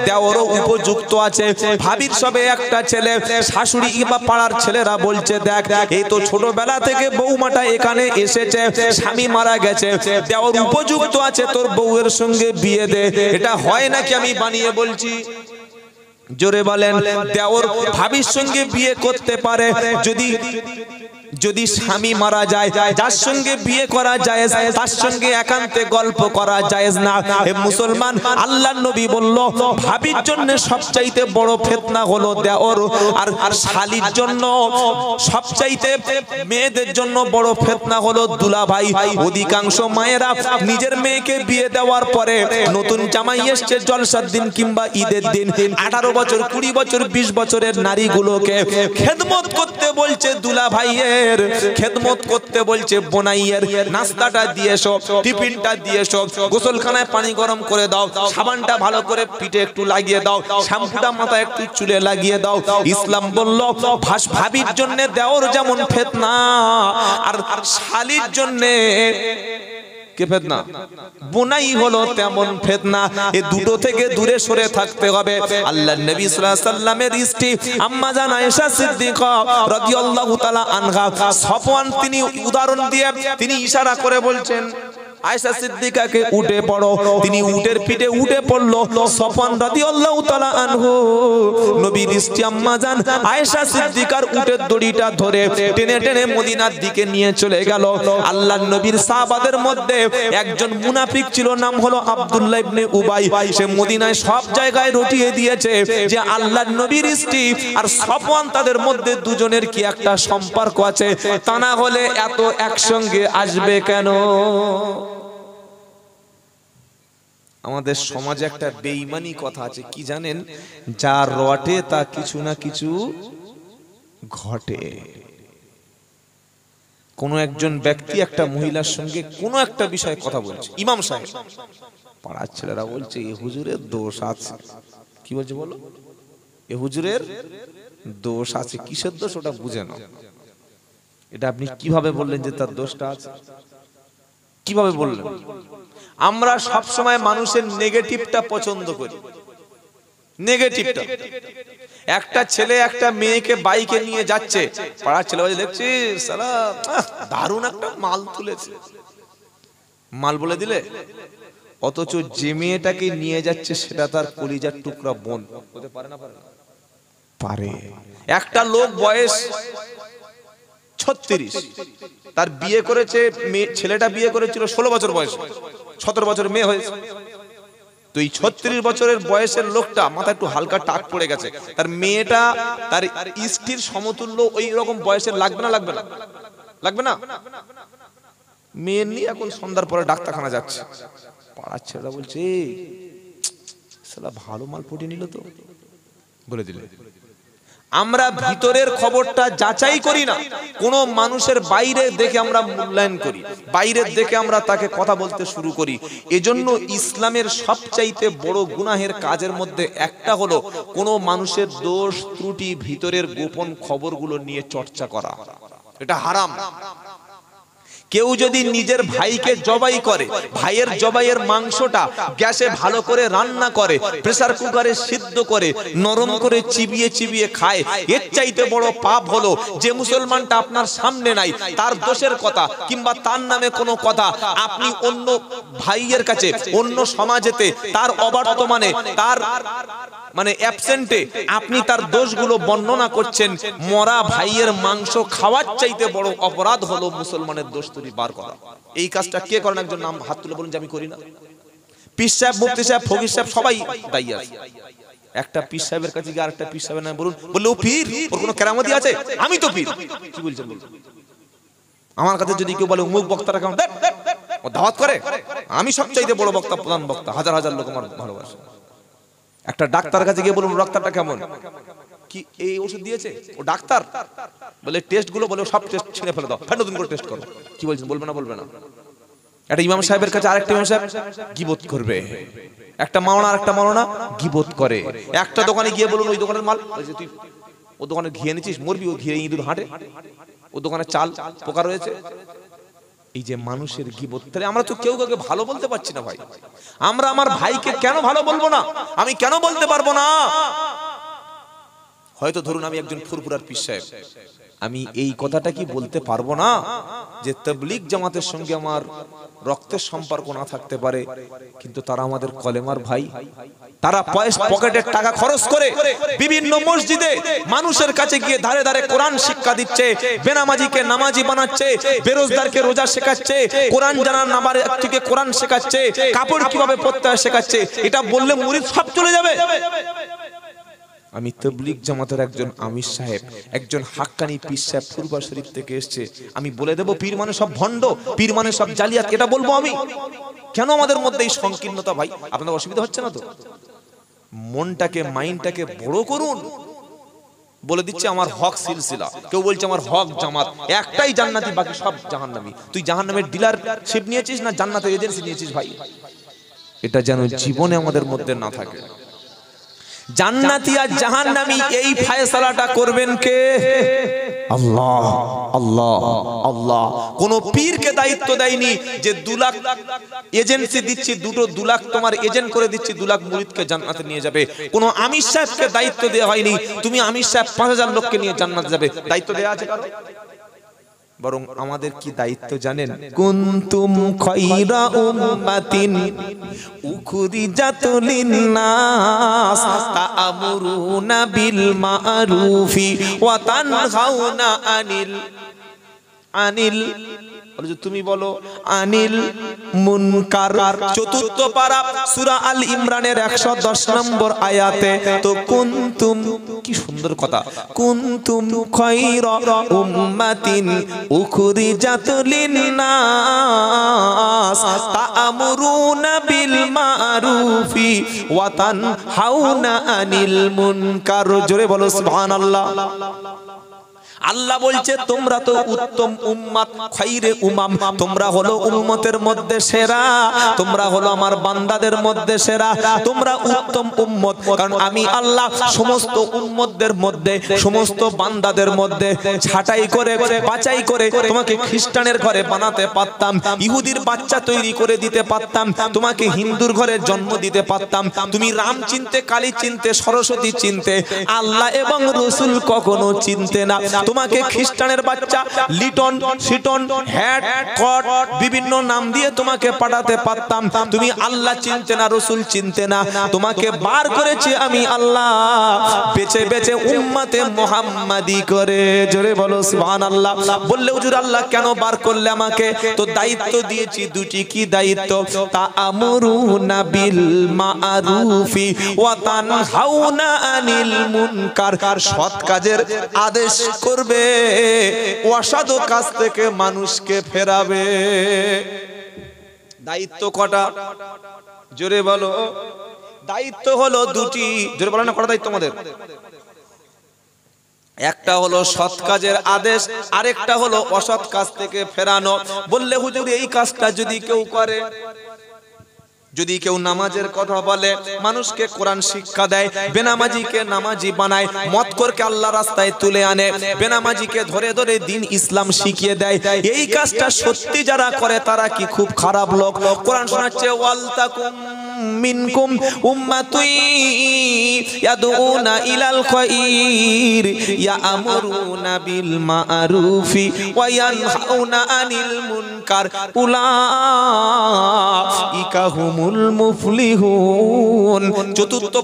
দেওরও উপযুক্ত আছে। ভাবির সবে একটা ছেলে, শাশুড়ি বা পাড়ার ছেলেরা বলছে, দেখ এই তো ছোটবেলা থেকে বৌমাটা এখানে এসেছে, স্বামী মারা গেছে, দেওর উপযুক্ত আছে, তোর বউয়ের সঙ্গে বিয়ে দে। এটা হয় নাকি আমি বানিয়ে বলছি? জোরে বলেন। দেওর ভাবির সঙ্গে বিয়ে করতে পারে যদি স্বামী মারা যায়, যার সঙ্গে বিয়ে করা জায়েজ তার সঙ্গে একান্তে গল্প করা জায়েজ না। হে মুসলমান, আল্লাহর নবী বলল ভাবির জন্য সবচাইতে বড় ফিতনা হলো দেওর, আর শালীর জন্য সবচাইতে মেয়েদের জন্য বড় ফিতনা হলো দুলাভাই। অধিকাংশ মায়েরা নিজের মেয়েকে বিয়ে দেওয়ার পরে নতুন জামাই এসছে জলসার দিন কিংবা ঈদের দিন 18 বছর 20 বছর 20 বছরের নারীগুলোকে খেদমত করতে বলছে দুলাভাইয়ের, খেদমত করতে বলছে বোনাইয়ের। নাস্তাটা দিয়ে এসো, টিফিনটা দিয়ে এসো, গোসলখানায় পানি গরম করে দাও, সাবানটা ভালো করে পিঠে একটু লাগিয়ে দাও, শ্যাম্পুটা মাথায় একটু চুলে লাগিয়ে দাও। ইসলাম বলল ভাবির জন্য দেওর যেমন ফিতনা, আর শালীর জন্য কে ফিতনা? বোনাই হলো তেমন ফিতনা। এই দুটো থেকে দূরে সরে থাকতে হবে। আল্লাহর নবী সাল্লাল্লাহু আলাইহি সাল্লামের স্ত্রী আম্মা জান আয়েশা সিদ্দিকা রাদিয়াল্লাহু তাআলা আনহা, সফওয়ান তিনি উদাহরণ দিয়ে তিনি ইশারা করে বলছেন আয়েশা সিদ্দিকাকে উঠে পড়ো। তিনি উটের পিঠে উঠে পড়লো। সফওয়ান রাদিয়াল্লাহু তাআলা আনহু নবীর স্ত্রী আম্মা জান আয়েশা সিদ্দিকার উটের দড়িটা ধরে টেনে টেনে মদিনার দিকে নিয়ে চলে গেল। আল্লাহর নবীর সাহাবাদের মধ্যে একজন মুনাফিক ছিল, নাম হলো আব্দুল্লাহ ইবনে উবাই। সে মদিনায় সব জায়গায় রটিয়ে দিয়েছে যে আল্লাহর নবীর স্ত্রী আর সফওয়ান তাদের মধ্যে দুজনের কি একটা সম্পর্ক আছে, তা না হলে এত একসঙ্গে আসবে কেন? আমাদের সমাজে একটা বেঈমানি কথা আছে, কি জানেন? যার রটে তা কিছু না কিছু ঘটে। কোন একজন ব্যক্তি একটা মহিলার সঙ্গে কোন একটা বিষয়ে কথা বলছে, ইমাম সাহেব, পাড়ার ছেলেরা বলছে এ হুজুরের দোষ আছে। কি বলছে বলো? এ হুজুরের দোষ আছে। কিসের দোষ ওটা বুঝে নাও। এটা আপনি কিভাবে বললেন যে তার দোষটা আছে? কিভাবে বললেন? আমরা সব সময় মানুষের নেগেটিভটা পছন্দ করি। নেগেটিভটা, একটা ছেলে একটা মেয়েকে বাইকে নিয়ে যাচ্ছে, পাড়ার ছেলে বলে দেখছিস শালা দারুণ একটা মাল তুলেছে, মাল বলে দিলে, অথচ যে মেয়েটাকে নিয়ে যাচ্ছে সেটা তার কলিজার টুকরা বোন হতে পারে না? পারে। একটা লোক বয়স 36, তার বিয়ে করেছে, ছেলেটা বিয়ে করেছিল 16 বছর বয়স, 17 বছর মেয়ে হয়েছে। তো এই 36 বছরের বয়সের লোকটা মাথা একটু হালকা টাক পড়ে গেছে, তার মেয়েটা তার স্ত্রীর সমতুল্য ওই রকম বয়সের লাগবে না? লাগবে না? লাগবে না? মেয়ে নিয়ে এখন সন্ধ্যার পরে ডাক্তারখানা যাচ্ছে, পাড়ার ছেলেরা বলছে শালা ভালো মাল পটিয়ে নিল তো, বলে দিলে। আমরা ভিতরের খবরটা যাচাই করি না, কোন মানুষের বাইরে দেখে আমরা মূল্যায়ন করি, বাইরের দেখে আমরা তাকে কথা বলতে শুরু করি। এজন্য ইসলামের সবচাইতে বড় গুনাহের কাজের মধ্যে একটা হলো কোন মানুষের দোষ ত্রুটি ভিতরের গোপন খবরগুলো নিয়ে চর্চা করা। এটা হারাম। কেউ যদি নিজের ভাইকে জবাই করে, ভাইয়ের জবাইয়ের মাংসটা গ্যাসে ভালো করে রান্না করে, প্রেসার কুকারে সিদ্ধ করে নরম করে চিবিয়ে চিবিয়ে খায়, এর চাইতে বড় পাপ হলো যে মুসলমানটা আপনার সামনে নাই, তার দোষের কথা কিংবা তার নামে কোনো কথা আপনি অন্য ভাইয়ের কাছে, অন্য সমাজেতে, তার অবর্তমানে, তার মানে অ্যাবসেন্টে আপনি তার দোষগুলো বর্ণনা করছেন। মরা ভাইয়ের মাংস খাওয়ার চাইতে বড় অপরাধ হলো মুসলমানের দোষ তুলি বার করা। এই কাজটা কে করেন? একজন নাম হাত তুলে বলুন যে আমি করি না। পীর সাহেব, মুফতি সাহেব, ফকির সাহেব সবাই দায়ী আছে। একটা পীর সাহেবের কাছে গিয়ে আরেকটা পীর সাহেবের নাম বলুন, বললে ও পীর, ওর কোনো কেরামতি আছে? আমি তো পীর। কি বলছেন বলুন? আমার কাছে যদি কেউ বলে মুখ বক্তাটা কেমন, ও দাওয়াত করে, আমি সবচাইতে বড় বক্তা, প্রধান বক্তা, হাজার হাজার লোক আমার ভালোবাসে। একটা ডাক্তার কাছে গিয়ে বলুন ডাক্তারটা কেমন, কি এই ওষুধ দিয়েছে, ও ডাক্তার? বলে টেস্ট গুলো, বলে সব টেস্ট ছিঁড়ে ফেলে দাও, ফের নতুন করে টেস্ট করো। কি বলছেন? বলবে না? বলবে না। একটা ইমাম সাহেবের কাছে আরেকটা ইমাম সাহেব গীবত করবে, একটা মাওলানা আরেকটা মাওলানা গীবত করে। একটা দোকানে গিয়ে বলুন ওই দোকানের মাল, তুই ও দোকানে ঘি এনেছিস, মরবি, ও ঘি ইঁদুর হাঁটে, ও দোকানে চাল পোকা রয়েছে। এই যে মানুষের গীবত, তাহলে আমরা তো কেউ কাউকে ভালো বলতে পারছি না ভাই। আমরা আমার ভাইকে কেন ভালো বলবো না? আমি কেন বলতে পারবো না? হয়তো ধরুন আমি একজন ফুরফুরার পীর সাহেব, আমি এই কথাটা কি বলতে পারবো না যে তাবলীগ জামাতের সঙ্গে আমার রক্তের সম্পর্ক না থাকতে পারে, কিন্তু তারা আমাদের কলেমার ভাই। তারা পকেটের টাকা খরচ করে বিভিন্ন মসজিদে মানুষের কাছে গিয়ে ধারে ধারে কোরআন শিক্ষা দিচ্ছে, বেনামাজিকে নামাজি বানাচ্ছে, বেরোজগারকে রোজা শেখাচ্ছে, কোরআন জানার নামার থেকে কোরআন শেখাচ্ছে, কাপড় কিভাবে পরতে হয় শেখাচ্ছে। এটা বললে মুরিদ সব চলে যাবে। আমি তাবলীগ জামাতের একজন আমির সাহেব, একজন হাক্কানি পীর সাহেব ফুরবা শরীফ থেকে এসেছে, আমি বলে দেব পীর মানে সব ভণ্ড, পীর মানে সব জালিয়াত, এটা বলবো আমি? কেন আমাদের মধ্যে এই সংকীর্ণতা ভাই? আপনাদের অসুবিধা হচ্ছে না তো? মনটাকে মাইন্ডটাকে বড় করুন। বলে দিচ্ছে আমার হক সিলসিলা, কেউ বলছে আমার হক জামাত, একটাই জান্নাতি বাকি সব জাহান্নামী। তুই জাহান্নামের ডিলারশিপ নিয়েছিস না জান্নাতের এজেন্সি নিয়েছিস ভাই? এটা যেন জীবনে আমাদের মধ্যে না থাকে। জান্নাতি আর জাহান্নামী এই ফয়সালাটা করবেন কে? আল্লাহ আল্লাহ আল্লাহ। কোন পীরকে দায়িত্ব দেয়নি যে 2 লাখ এজেন্সি দিচ্ছি, 2 লাখ তোমার এজেন্ট করে দিচ্ছি, 2 লাখ মুরিদকে জান্নাতে নিয়ে যাবে। কোন আমির সাহেবকে দায়িত্ব দেওয়া হয়নি তুমি আমির সাহেব 5000 লোককে নিয়ে জান্নাতে যাবে, দায়িত্ব দেওয়া আছে কারো? বরং আমাদের কি দায়িত্ব জানেন? কুনতুম খায়রা উম্মাতিন উখরিজাত লিন-নাস তা'মুরুনা বিল মা'রুফি ওয়া তানহাউনা আনিল তুমি বলো আনিল মুনকার। চতুর্থ পারা সূরা আল ইমরানের 110 নম্বর আয়াতে। তো কুনতুম, কি সুন্দর কথা, কুনতুম খায়রা উম্মাতিন উখরিজাত লিন-নাস তা'মুরুনা বিল মা'রুফি ওয়া তানহাউনা আনিল মুনকার। জোরে বলো সুবহানাল্লাহ। আল্লাহ বলছে তোমরা তো উত্তম উম্মত, খায়রে উমাম, তোমরা হলো উম্মতের মধ্যে সেরা, তোমরা হলো আমার বান্দাদের মধ্যে সেরা, তোমরা উত্তম উম্মত। কারণ আমি আল্লাহ সমস্ত উম্মতদের মধ্যে, সমস্ত বান্দাদের মধ্যে ছাঁটাই করে বাছাই করে তোমাকে খ্রিস্টানের ঘরে বানাতে পারতাম, ইহুদির বাচ্চা তৈরি করে দিতে পারতাম, তোমাকে হিন্দুর ঘরে জন্ম দিতে পারতাম। তুমি রাম চিনতে, কালী চিনতে, সরস্বতী চিনতে, আল্লাহ এবং রাসূল কখনো চিনতে না। তোমাকে খ্রিস্টানের বাচ্চা লিটন, সিটন, হ্যাট, কট বিভিন্ন নাম দিয়ে তোমাকে পাঠাতে পারতাম। তুমি আল্লাহ চিনতে না, রাসূল চিনতে না। তোমাকে বার করেছি আমি আল্লাহ বেছে বেছে উম্মতে মুহাম্মাদি করে। জোরে বলো সুবহানাল্লাহ। বললে হুজুর আল্লাহ কেন বার করলে আমাকে? তো দায়িত্ব দিয়েছি দুটি। কি দায়িত্ব? তা'মুরুনা বিল মা'রুফি ওয়া তানহাউনা আনিল মুনকার। সৎ কাজের আদেশ করবে, অসৎ কাজ থেকে মানুষকে ফেরাবে। দায়িত্ব কটা? জোরে বলো। দায়িত্ব হলো দুটি। জোরে বলো না, কটা দায়িত্ব আমাদের? একটা হলো সৎ কাজের আদেশ, আরেকটা হলো অসৎ কাজ থেকে ফেরানো। বললে হুজুর এই কাজটা যদি কেউ করে, যদি কেউ নামাজের কথা বলে, মানুষকে কোরআন শিক্ষা দেয়, বেনামাজিকে নামাজি বানায়, মদখোরকে আল্লাহ রাস্তায় তুলে আনে, বেনামাজিকে ধরে ধরে দিন ইসলাম শিখিয়ে দেয়, এই কাজটা সত্যি যারা করে তারা কি খুব খারাপ লোক? কোরআন শোনাচ্ছে ওয়ালতাকুম মিনকুম উম্মাতুন ইয়াদউনা ইলাল খায়র ইয়া'মুরুনা বিল মা'রুফি ওয়া ইয়ানহাউনা আনিল মুনকার উলাইকা হুমুল মুফলিহুন। চতুর্থ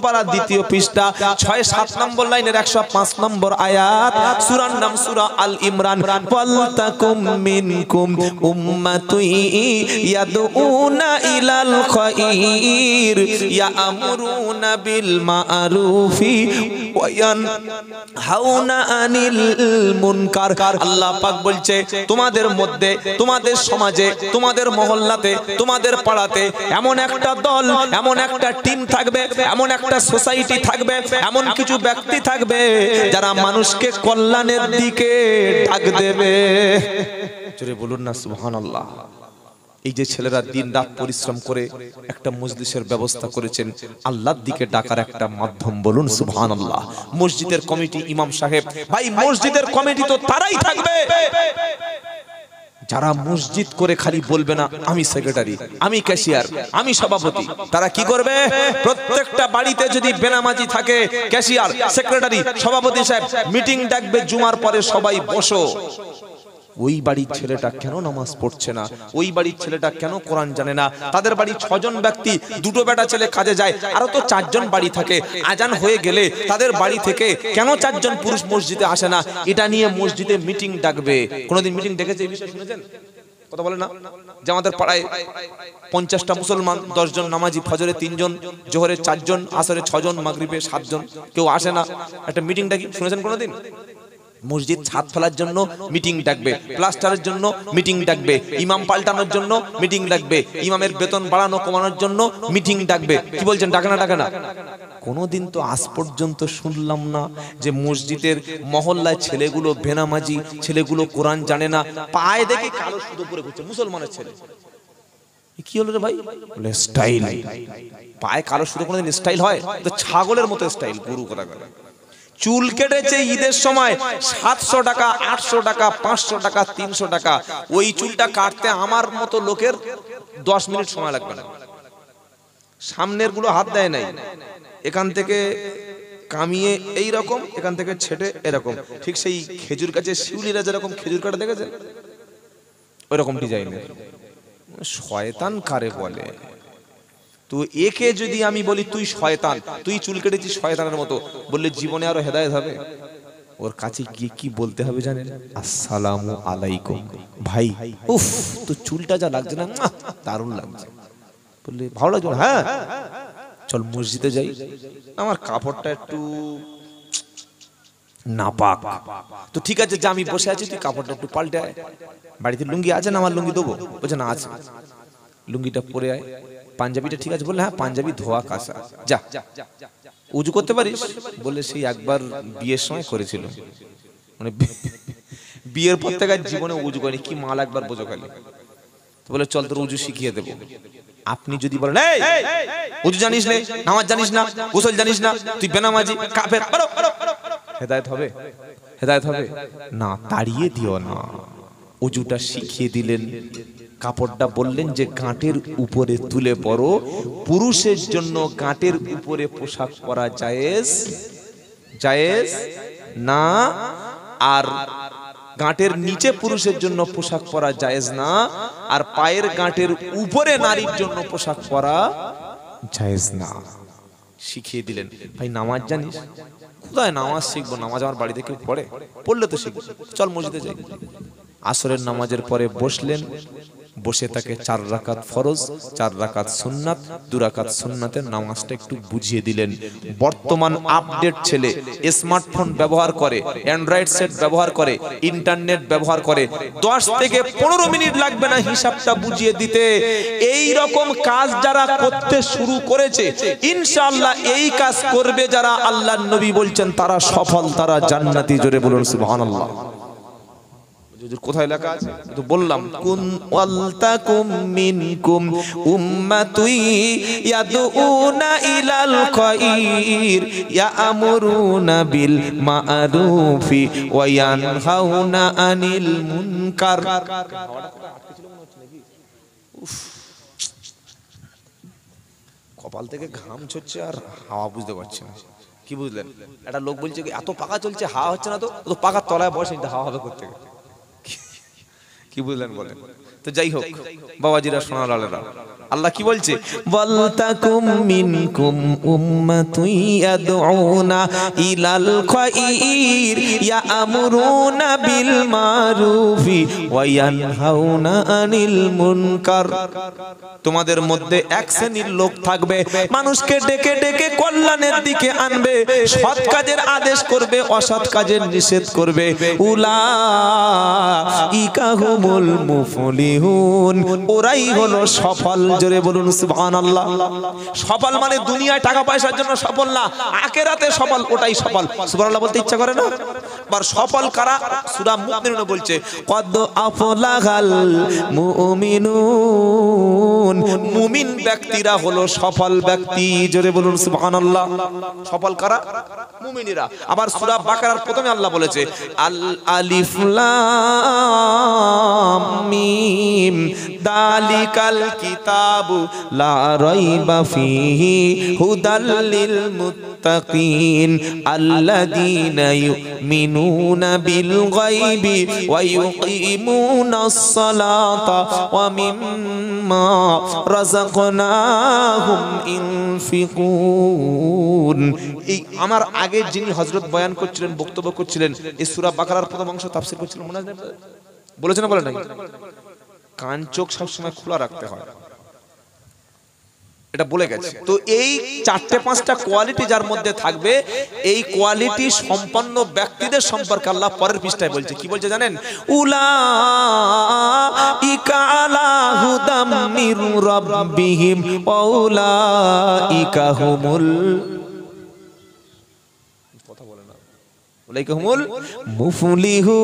পারা দ্বিতীয় পৃষ্ঠা 6-7 নম্বর লাইনের 105 নম্বর আয়াত। সূরার নাম সূরা আল ইমরান। ওয়ালতাকুম মিনকুম উম্মাতুন ইয়াদউনা ইলাল খায়র ইয়া'মুরুনা বিল মা'রুফি ওয়া ইয়ানহাউনা আনিল মুনকার। আল্লাহ পাক বলছে তোমাদের মধ্যে, তোমাদের সমাজে, তোমাদের মহল্লাতে, তোমাদের পাড়াতে এমন একটা দল, এমন একটা টিম থাকবে, এমন একটা সোসাইটি থাকবে, এমন কিছু ব্যক্তি থাকবে যারা মানুষকে কল্যাণের দিকে ডাক দেবে। জোরে বলুন না সুবহানাল্লাহ। এই যে ছেলেরা দিন রাত পরিশ্রম করে একটা মজলিসের ব্যবস্থা করেছেন, আল্লাহর দিকে ডাকার একটা মাধ্যম। বলুন সুবহানাল্লাহ। মসজিদের কমিটি, ইমাম সাহেব, ভাই মসজিদের কমিটি তো তারাই থাকবে যারা মসজিদ করে খালি বলবে না আমি সেক্রেটারি, আমি ক্যাশিয়ার, আমি সভাপতি, তারা কি করবে? প্রত্যেকটা বাড়িতে যদি বেনামাজি থাকে, ক্যাশিয়ার, সেক্রেটারি, সভাপতি সাহেব মিটিং ডাকবে, জুমার পরে সবাই বসো। ওই বাড়ির ছেলেটা কেন নামাজ পড়ছে না, ওই বাড়ির ছেলেটা কেন কোরআন জানে না, তাদের বাড়ি 6 জন ব্যক্তি, 2টো বেটা ছেলে কাজে যায়, আরো তো 4 জন বাড়ি থাকে, আজান হয়ে গেলে তাদের বাড়ি থেকে কেন 4 জন পুরুষ মসজিদে আসে না, এটা নিয়ে মসজিদে মিটিং ডাকবে। কোনোদিন মিটিং ডেকেছে এই বিষয়ে শুনেছেন? কথা বলে না যে আমাদের পাড়ায় 50টা মুসলমান, 10 জন নামাজি, ফজরে 3 জন, জোহরে 4 জন, আসরে 6 জন, মাগরিবে 7 জন, কেউ আসে না, একটা মিটিং ডাকি, শুনেছেন কোনোদিন? মসজিদ ছাদ ফেলার জন্য মিটিং ডাকবে, প্লাস্টারের জন্য মিটিং ডাকবে, ইমাম পাল্টানোর জন্য মিটিং ডাকবে, ইমামের বেতন বাড়ানো কমানোর জন্য মিটিং ডাকবে। কি বলছেন, ডাকে না ডাকে না? কোনোদিন তো আজ পর্যন্ত শুনলাম না যে মসজিদের মহল্লায় ছেলেগুলো বেনামাজি, ছেলেগুলো কোরআন জানে না, পায়ে দেখে কালো সুতো পরে ঘুরছে, মুসলমানের ছেলে। কি হলো রে ভাই? বলে স্টাইল। পায়ে কালো সুতো কোনোদিন স্টাইল হয়? তো ছাগলের মতো স্টাইল, গরু কথা করে। চুল কেটেছে ঈদের সময় 700 টাকা, 800 টাকা, 500 টাকা, 300 টাকা। ওই চুলটা কাটতে আমার মতো লোকের 10 মিনিট সময় লাগবে না। সামনের গুলো হাত দেয় নাই, এখান থেকে কামিয়ে এই রকম, এখান থেকে ছেটে এরকম, ঠিক সেই খেজুর গাছে শিউলিরা যেরকম খেজুর কাটা দেখেছেন, ওই রকম ডিজাইনের। শয়তান কারে বলে? তো একে যদি আমি বলি তুই শয়তান, তুই চুল কেটেছিস শয়তানের মতো, বললে জীবনে আরো হেদায়েত হবে? ওর কাছে গিয়ে কি বলতে হবে জানেন? আসসালামু আলাইকুম ভাই, উফ তো চুলটা যা লাগছে না, দারুণ লাগছে। বললে ভালো লাগছে? হ্যাঁ চল মসজিদে যাই, আমার কাপড়টা একটু নাপাক। তো ঠিক আছে, যা, আমি বসে আছি, তুই কাপড়টা একটু পাল্টে আয়। বাড়িতে লুঙ্গি আছে না? আমার লুঙ্গি দেবো। বলছে না আছে। লুঙ্গিটা পরে আয়। পাঞ্জাবিটা ঠিক আছে? বললে হ্যাঁ পাঞ্জাবি ধোয়া কাঁচা। যা, উজু করতে পারিস? বললে সেই একবার বিয়ের সময় করেছিল, মানে বিয়ের পর থেকে জীবনে উজু করেনি, কি মাল একবার বোঝো খালি। তো বলে চল তোর উজু শিখিয়ে দেবো। আপনি যদি বলেন এই উজু জানিস না, নামাজ জানিস না, গোসল জানিস না, তুই বেনামাজি, কাফের, হেদায়েত হবে? হেদায়েত হবে না। তাড়িয়ে দিও না, উজুটা শিখিয়ে দিলেন, কাপড়টা বললেন যে গাঁটের উপরে তুলে পরো। পুরুষের জন্য গাঁটের উপরে পোশাক পরা জায়েজ, জায়েজ না। আর গাঁটের নিচে পুরুষের জন্য পোশাক পরা জায়েজ না। আর পায়ের গাঁটের উপরে নারীর জন্য পোশাক পরা জায়েজ না। শিখিয়ে দিলেন। ভাই নামাজ জানিস? কোথায় নামাজ শিখবো? নামাজ আমার বাড়িতে কেউ পড়ে? পড়লে তো শিখবো, চল মসজিদে যাই। আসরের নামাজের পরে বসলেন, বসে তাকে 4 রাকাত ফরজ, 4 রাকাত সুন্নাত, 2 রাকাত সুন্নাতের নামাজটা একটু বুঝিয়ে দিলেন। বর্তমান আপডেট ছেলে স্মার্টফোন ব্যবহার করে, অ্যান্ড্রয়েড সেট ব্যবহার করে, ইন্টারনেট ব্যবহার করে, 10 থেকে 15 মিনিট লাগবে না হিসাবটা বুঝিয়ে দিতে। এই রকম কাজ যারা করতে শুরু করেছে, ইনশাআল্লাহ এই কাজ করবে যারা, আল্লাহর নবী বলছেন তারা সফল, তারা জান্নাতি। জোরে বলুন সুবহানাল্লাহ। কোথায় লেখা আছে? তো বললাম কুন ওয়ালতাকুম মিনকুম উম্মাতুন ইয়াদউনা ইলাল খায়র ইয়ামুরুনা বিল মা'রুফি ওয়া ইয়ানহাউনা আনিল মুনকার। কপাল থেকে ঘাম ঝরছে আর হাওয়া বুঝতে পারছি না। কি বুঝলেন? একটা লোক বলছে এত পাকা চলছে, হাওয়া হচ্ছে না। তো পাকার তলায় বসে হাওয়া হবে করতে। কি বুঝলেন বলেন? তো যাই হোক বাবাজিরা, সোনা লালেরা, আল্লাহ কি বলছে? ওয়ালতাকুম মিনকুম উম্মাতুন ইয়াদউনা ইলাল খায়র ইয়ামুরুনা বিল মা'রুফি ওয়া ইয়ানহাউনা আনিল মুনকার। তোমাদের মধ্যে এক শ্রেণীর লোক থাকবে, মানুষকে ডেকে ডেকে কল্যাণের দিকে আনবে, সৎ কাজের আদেশ করবে, অসৎ কাজের নিষেধ করবে। উলাইকা হুমুল মুফলিহুন, ওরাই হলো সফল। জোরে বলুন সুবহানাল্লাহ। সফল মানে দুনিয়ায় টাকা পয়সার জন্য সফল না, আখিরাতে সফল, ওটাই সফল। সুবহানাল্লাহ বলতে ইচ্ছা করে না? আর সফল কারা? সূরা মুমিনুন বলছে কদ আফলাহাল মুমিনুন, মুমিন ব্যক্তিরা হলো সফল ব্যক্তি। জোরে বলুন সুবহানাল্লাহ। সফল কারা? মুমিনেরা। আবার সূরা বাকারার প্রথমে আল্লাহ বলেছে আল আলিফ লাম লাম মিম দালিকাল কিতাবু লা রাইবা ফীহি হুদাল লিল মুত্তাকিন আল্লাযীনা ইউমিনুনা বিল গায়বি ওয়া ইউকিমুনাস সালাতা ওয়া মিম্মা রাযাকনাহুম ইনফিকুন। এই আমার আগে যিনি হযরত বয়ান করছিলেন, বক্তব্য করছিলেন, এই সূরা বাকারার প্রথম অংশ তাফসীর করছিলেন, মনে আছে? বলেছেন না, বলে নাই? কান চোখ সবসময় খোলা রাখতে হয়, এটা বলে গেছে। তো এই চারটে পাঁচটা কোয়ালিটি যার মধ্যে থাকবে, এই কোয়ালিটি সম্পন্ন ব্যক্তিদের সম্পর্কে আল্লাহ পরের পৃষ্ঠায় বলছে। কি বলছে জানেন? উলাইকা আলা হুদাম মির রাব্বিহিম ওয়া উলাইকা হুমুল, কথা বলে না, উলাইকা হুমুল মুফলিহুন।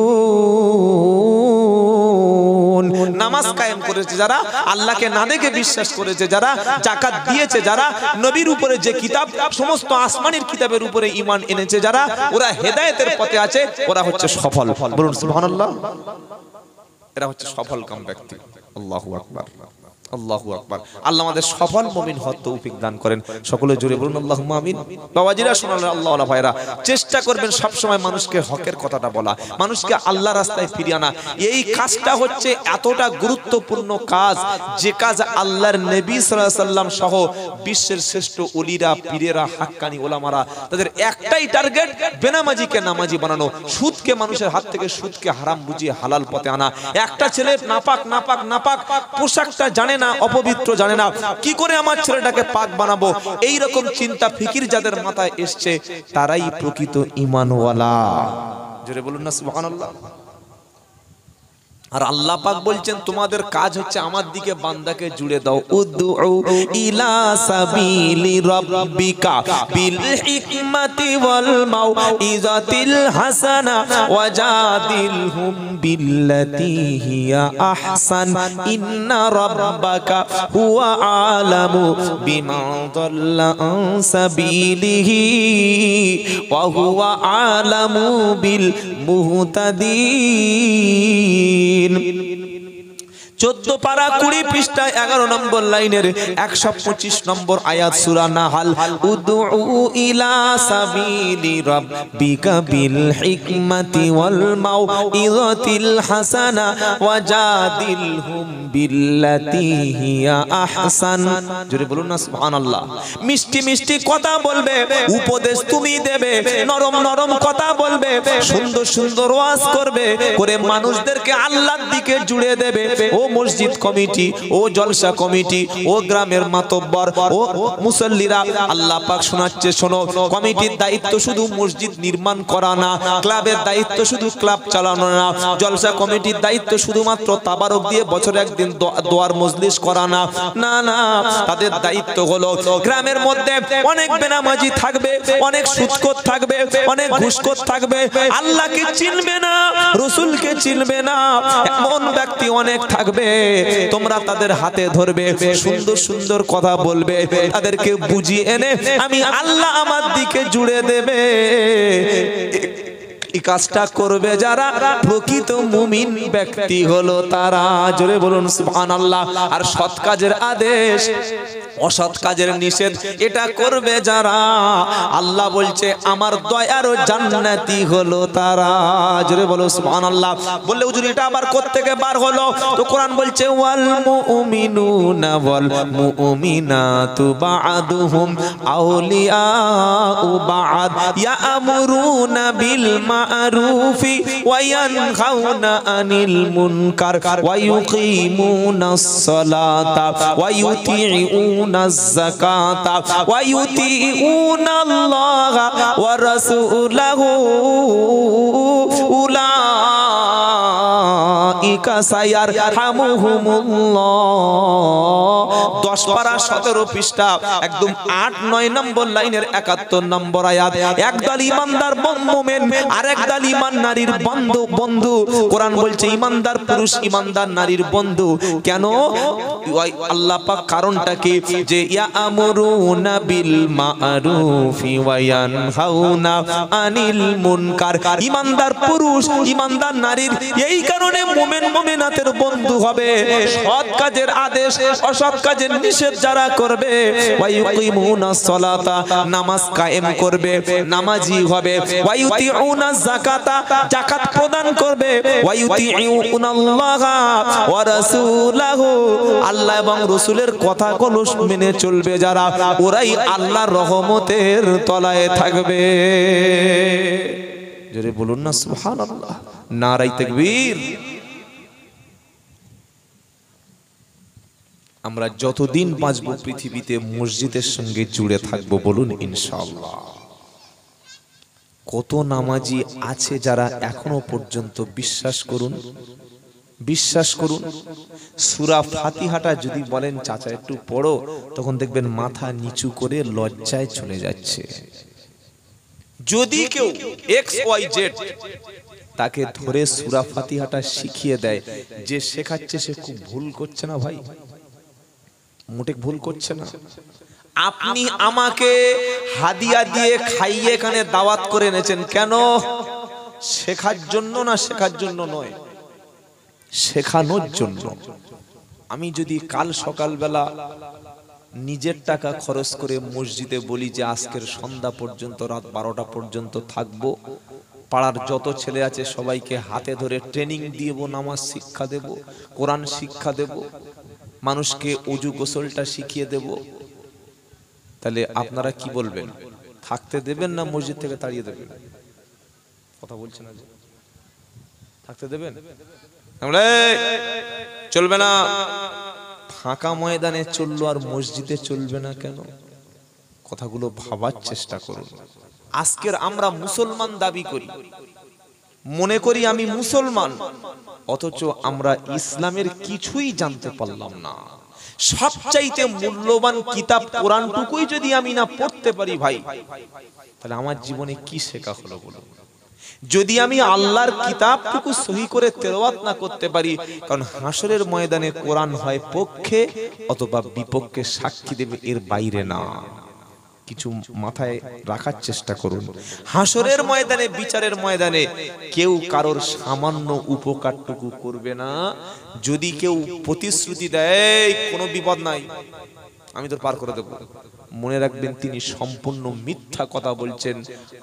নামাজ কায়েম করেছে যারা, আল্লাহকে না দেখে বিশ্বাস করেছে যারা, যাকাত দিয়েছে যারা, নবীর উপরে যে কিতাব সমস্ত আসমানের কিতাবের উপরে ঈমান এনেছে যারা, ওরা হেদায়েতের পথে আছে, ওরা হচ্ছে সফল। বলুন সুবহানাল্লাহ। এরা হচ্ছে সফলকাম ব্যক্তি। আল্লাহু আকবার, আল্লাহু আকবার। আল্লাহ আমাদের সফল মুমিন হওয়ার তৌফিক দান করেন। সকলে জোরে বলুন আল্লাহুম্মা আমিন। বাবাজিরা শোনালেন, আল্লাহ ওয়ালা ভাইরা, চেষ্টা করবেন সব সময় মানুষকে হকের কথাটা বলা, মানুষকে আল্লাহ রাস্তায় ফিরিয়ে আনা। এই কাজটা হচ্ছে এতটা গুরুত্বপূর্ণ কাজ, যে কাজ আল্লাহর নবী সাল্লাল্লাহু আলাইহি সাল্লাম সহ বিশ্বের শ্রেষ্ঠ ওলিরা, পীরেরা, হাক্কানি ওলামারা, তাদের একটাই টার্গেট, বেনামাজিকে নামাজি বানানো, সুদকে মানুষের হাত থেকে সুদকে হারাম বুঝিয়ে হালাল পথে আনা। একটা ছেলে নাপাক নাপাক নাপাক পোশাকটা জানে না, অপবিত্র জানে না, কি করে আমার ছেলেটাকে পাক বানাবো, এই রকম চিন্তা ফিকির যাদের মাথায় এসছে, তারাই প্রকৃত ঈমানওয়ালা। জোরে বলুন না সুবহানাল্লাহ। আর আল্লাহ পাক বলছেন তোমাদের কাজ হচ্ছে আমার দিকে বান্দাকে জুড়ে দাও। উদউ ইলা সাবিলি রাব্বিকা বিল হিকমাতি ওয়াল মাউইজাতিল হাসানা ওয়াজাদিলহুম বিল্লাতি হিয়া আহসান ইন্না রাব্বাকা হুয়া আলামু বিমান দাল্লা আন সাবিলিহি ওয়া হুয়া আলামু বিল মুহতাদিন। 14 পারা 20 পৃষ্ঠায় 11 নম্বর লাইনের 125 নম্বর আয়াত সূরা নাহাল। উদউ ইলা সাবিলি রাব্বিকা বিল হিকমাতি ওয়াল মাউইজাতিল হাসানা ওয়াজাদিলহুম বিল্লাতি হিয়া আহসান। জোরে বলুন না সুবহানাল্লাহ। মিষ্টি মিষ্টি কথা বলবে, উপদেশ তুমি দেবে, নরম নরম কথা বলবে, সুন্দর সুন্দর ওয়াজ করবে, করে মানুষদেরকে আল্লাহর দিকে জুড়ে দেবে। ও মসজিদ কমিটি, ও জলসা কমিটি, ও গ্রামের মাতব্বর, ও মুসল্লিরা, আল্লাহ পাক শোনাচ্ছে শোনো, কমিটির দায়িত্ব শুধু মসজিদ নির্মাণ করা না, ক্লাবের দায়িত্ব শুধু ক্লাব চালানো না, জলসা কমিটির দায়িত্ব শুধুমাত্র তাবারক দিয়ে বছরে একদিন দোয়ার মজলিস করা না, না না, তাদের দায়িত্ব হলো গ্রামের মধ্যে অনেক বেনামাজি থাকবে, অনেক সুদখোর থাকবে, অনেক ঘুষখোর থাকবে, আল্লাহকে চিনবে না, রাসূলকে চিনবে না, এমন ব্যক্তি অনেক থাকবে। তোমরা তাদের হাতে ধরবে, সুন্দর সুন্দর কথা বলবে, তাদেরকে বুঝিয়ে এনে আমি আল্লাহ আমার দিকে জুড়ে দেবে। এই কাজটা করবে যারা, প্রকৃত মুমিন ব্যক্তি হলো তারা। জোরে বলুন সুবহানাল্লাহ। আর সৎ কাজের আদেশ, অসৎ কাজের নিষেধ, এটা করবে যারা, আল্লাহ বলছে আমার দয়ার জান্নাতি হলো তারা। জোরে বলো সুবহানাল্লাহ। বললে হুজুর এটা আবার কোত্থেকে বার হলো? তো কোরআন বলছে ওয়াল মুমিনুনা ওয়াল মুমিনাতু বা'দুহুম আউলিয়াউ বা'দ ইয়া'মুরুনা বিল মা'রুফি ওয়া ইয়ানহাউনা আনিল মুনকার ওয়া ইউকিমুনাস সালাতা ওয়া ইউতিউনাজ যাকাতা ওয়া ইউতিউনাল্লাহা ওয়া রাসূলাহু উলাইকা সায়ারহামুহুমুল্লাহ। 10 পারা 17 পৃষ্ঠা একদম 8-9 নম্বর লাইনের 71 নম্বর আয়াত। একদল ইমানদার মুমিন, আরেকদল ঈমান নারীর বন্ধু। কোরআন বলছে ইমানদার পুরুষ ইমানদার নারীর বন্ধু। কেন? আল্লাহ পাক কারণটা কি? যে ইয়া'মুরুনা বিল মা'রুফি ওয়া ইয়ানহাউনা আনিল মুনকার। ইমানদার পুরুষ ইমানদার নারীর এই কারণে মুমিন মুমিনাতের বন্ধু হবে, সৎ কাজের আদেশ অসৎ কাজের নিষেধ যারা করবে, ওয়া ইউকিমুনাস সালাতা নামাজ কায়েম করবে, নামাজি হবে, ওয়া ইউতিউনাজ যাকাতা যাকাত প্রদান করবে, ওয়া ইউতিউনাল্লাহা ওয়া রাসূলাহু আল্লাহ এবং রাসূলের কথাগুলো মেনে চলবে যারা, ওরাই আল্লাহর রহমতের তলায় থাকবে। জোরে বলুন না সুবহানাল্লাহ, নারায়ে তাকবীর। আমরা যতদিন বাঁচব পৃথিবীতে মসজিদের সঙ্গে জুড়ে থাকবো, বলুন ইনশাআল্লাহ। কত নামাজি আছে যারা এখনো পর্যন্ত, বিশ্বাস করুন সূরা ফাতিহাটা যদি বলেন চাচা একটু পড়ো, তখন দেখবেন মাথা নিচু করে লজ্জায় চলে যাচ্ছে। যদি কেউ XYZ তাকে ধরে সূরা ফাতিহাটা শিখিয়ে দেয়, যে শেখাচ্ছে সে খুব ভুল করছে না ভাই, মোটেক ভুল করছে না। আপনি আমাকে হাদিয়া দিয়ে খাইয়ে এখানে দাওয়াত করে এনেছেন কেন? শেখার জন্য না শেখার জন্য নয়, শেখানোর জন্য। আমি যদি কাল সকালবেলা নিজের টাকা খরচ করে মসজিদে বলি যে আজকের সন্ধ্যা পর্যন্ত, রাত 12টা পর্যন্ত থাকবো, পাড়ার যত ছেলে আছে সবাইকে হাতে ধরে ট্রেনিং দিব, নামাজ শিক্ষা দেব, কোরআন শিক্ষা দেব, মানুষকে ওযু গোসলটা শিখিয়ে দেব, তাহলে আপনারা কি বলবেন? থাকতে দেবেন না মসজিদ থেকে তাড়িয়ে দেবেন? কথা বলছেন না, থাকতে দেবেন? চলবে না। ফাঁকা ময়দানে চললো আর মসজিদে চলবে না কেন? কথাগুলো ভাবার চেষ্টা করুন। আজকের আমরা মুসলমান দাবি করি, মনে করি আমি মুসলমান, অথচ আমরা ইসলামের কিছুই জানতে পারলাম না। সবচাইতে মূল্যবান কিতাব কোরআনটুকুই যদি আমি না পড়তে পারি ভাই, তাহলে আমার জীবনে কি শেখা হলো বলুন? যদি আমি আল্লাহর কিতাবটুকু সহি করে তেলাওয়াত না করতে পারি, কারণ হাসরের ময়দানে কোরআন হয় পক্ষে অথবা বিপক্ষে সাক্ষী দেবে, এর বাইরে না। কিছু মাথায় রাখার চেষ্টা করুন। হাসরের ময়দানে, বিচারের ময়দানে কেউ কারোর সামান্য উপকারটুকু করবে না। যদি কেউ প্রতিশ্রুতি দেয় কোনো বিপদ নাই, আমি তো পার করে দেব, মনে রাখবেন তিনি সম্পূর্ণ মিথ্যা কথা বলছেন।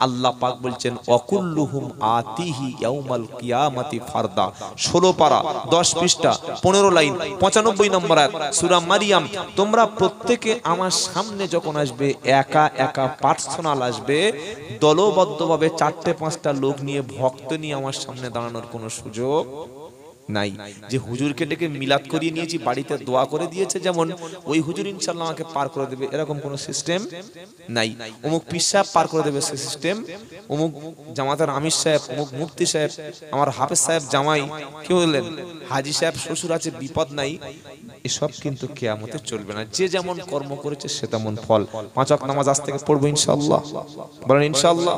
আল্লাহ পাক বলছেন ওয়াকুল্লুহুম আতিহি ইয়াউমাল কিয়ামাতি ফারদা, 16 পারা 10 পৃষ্ঠা 15 লাইন 95 নম্বর আয়াত সূরা মারিয়াম। তোমরা প্রত্যেকে আমার সামনে যখন আসবে, একা একা পার্সোনাল আসবে, দলবদ্ধভাবে 4-5টা লোক নিয়ে, ভক্ত নিয়ে আমার সামনে দাঁড়ানোর কোনো সুযোগ নাই। যে হুজুরকে ডেকে মিলাদ করিয়ে নিয়েছি, বাড়িতে দোয়া করে দিয়েছে, যেমন ওই হুজুর ইনশাআল্লাহ আমাকে পার করে দেবে, এরকম কোনো সিস্টেম নাই। অমুক পীর সাহেব পার করে দেবে সে সিস্টেম, অমুক জামাতের আমির সাহেব, অমুক মুফতি সাহেব, আমার হাফেজ সাহেব জামাই, কি বললেন, হাজী সাহেব শ্বশুর আছে, বিপদ নাই, এসব কিন্তু কিয়ামতে চলবে না। যে যেমন কর্ম করেছে সে তেমন ফল। 5 ওয়াক্ত নামাজ আজ থেকে পড়বো ইনশাআল্লাহ, বলেন ইনশাআল্লাহ।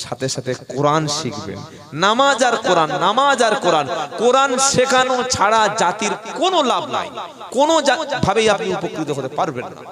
সাথে সাথে কোরআন শিখবেন। নামাজ আর কোরআন, নামাজ আর কোরআন। কোরআন শেখানো ছাড়া জাতির কোনো লাভ নাই, কোনো ভাবেই আপনি উপকৃত হতে পারবেন না।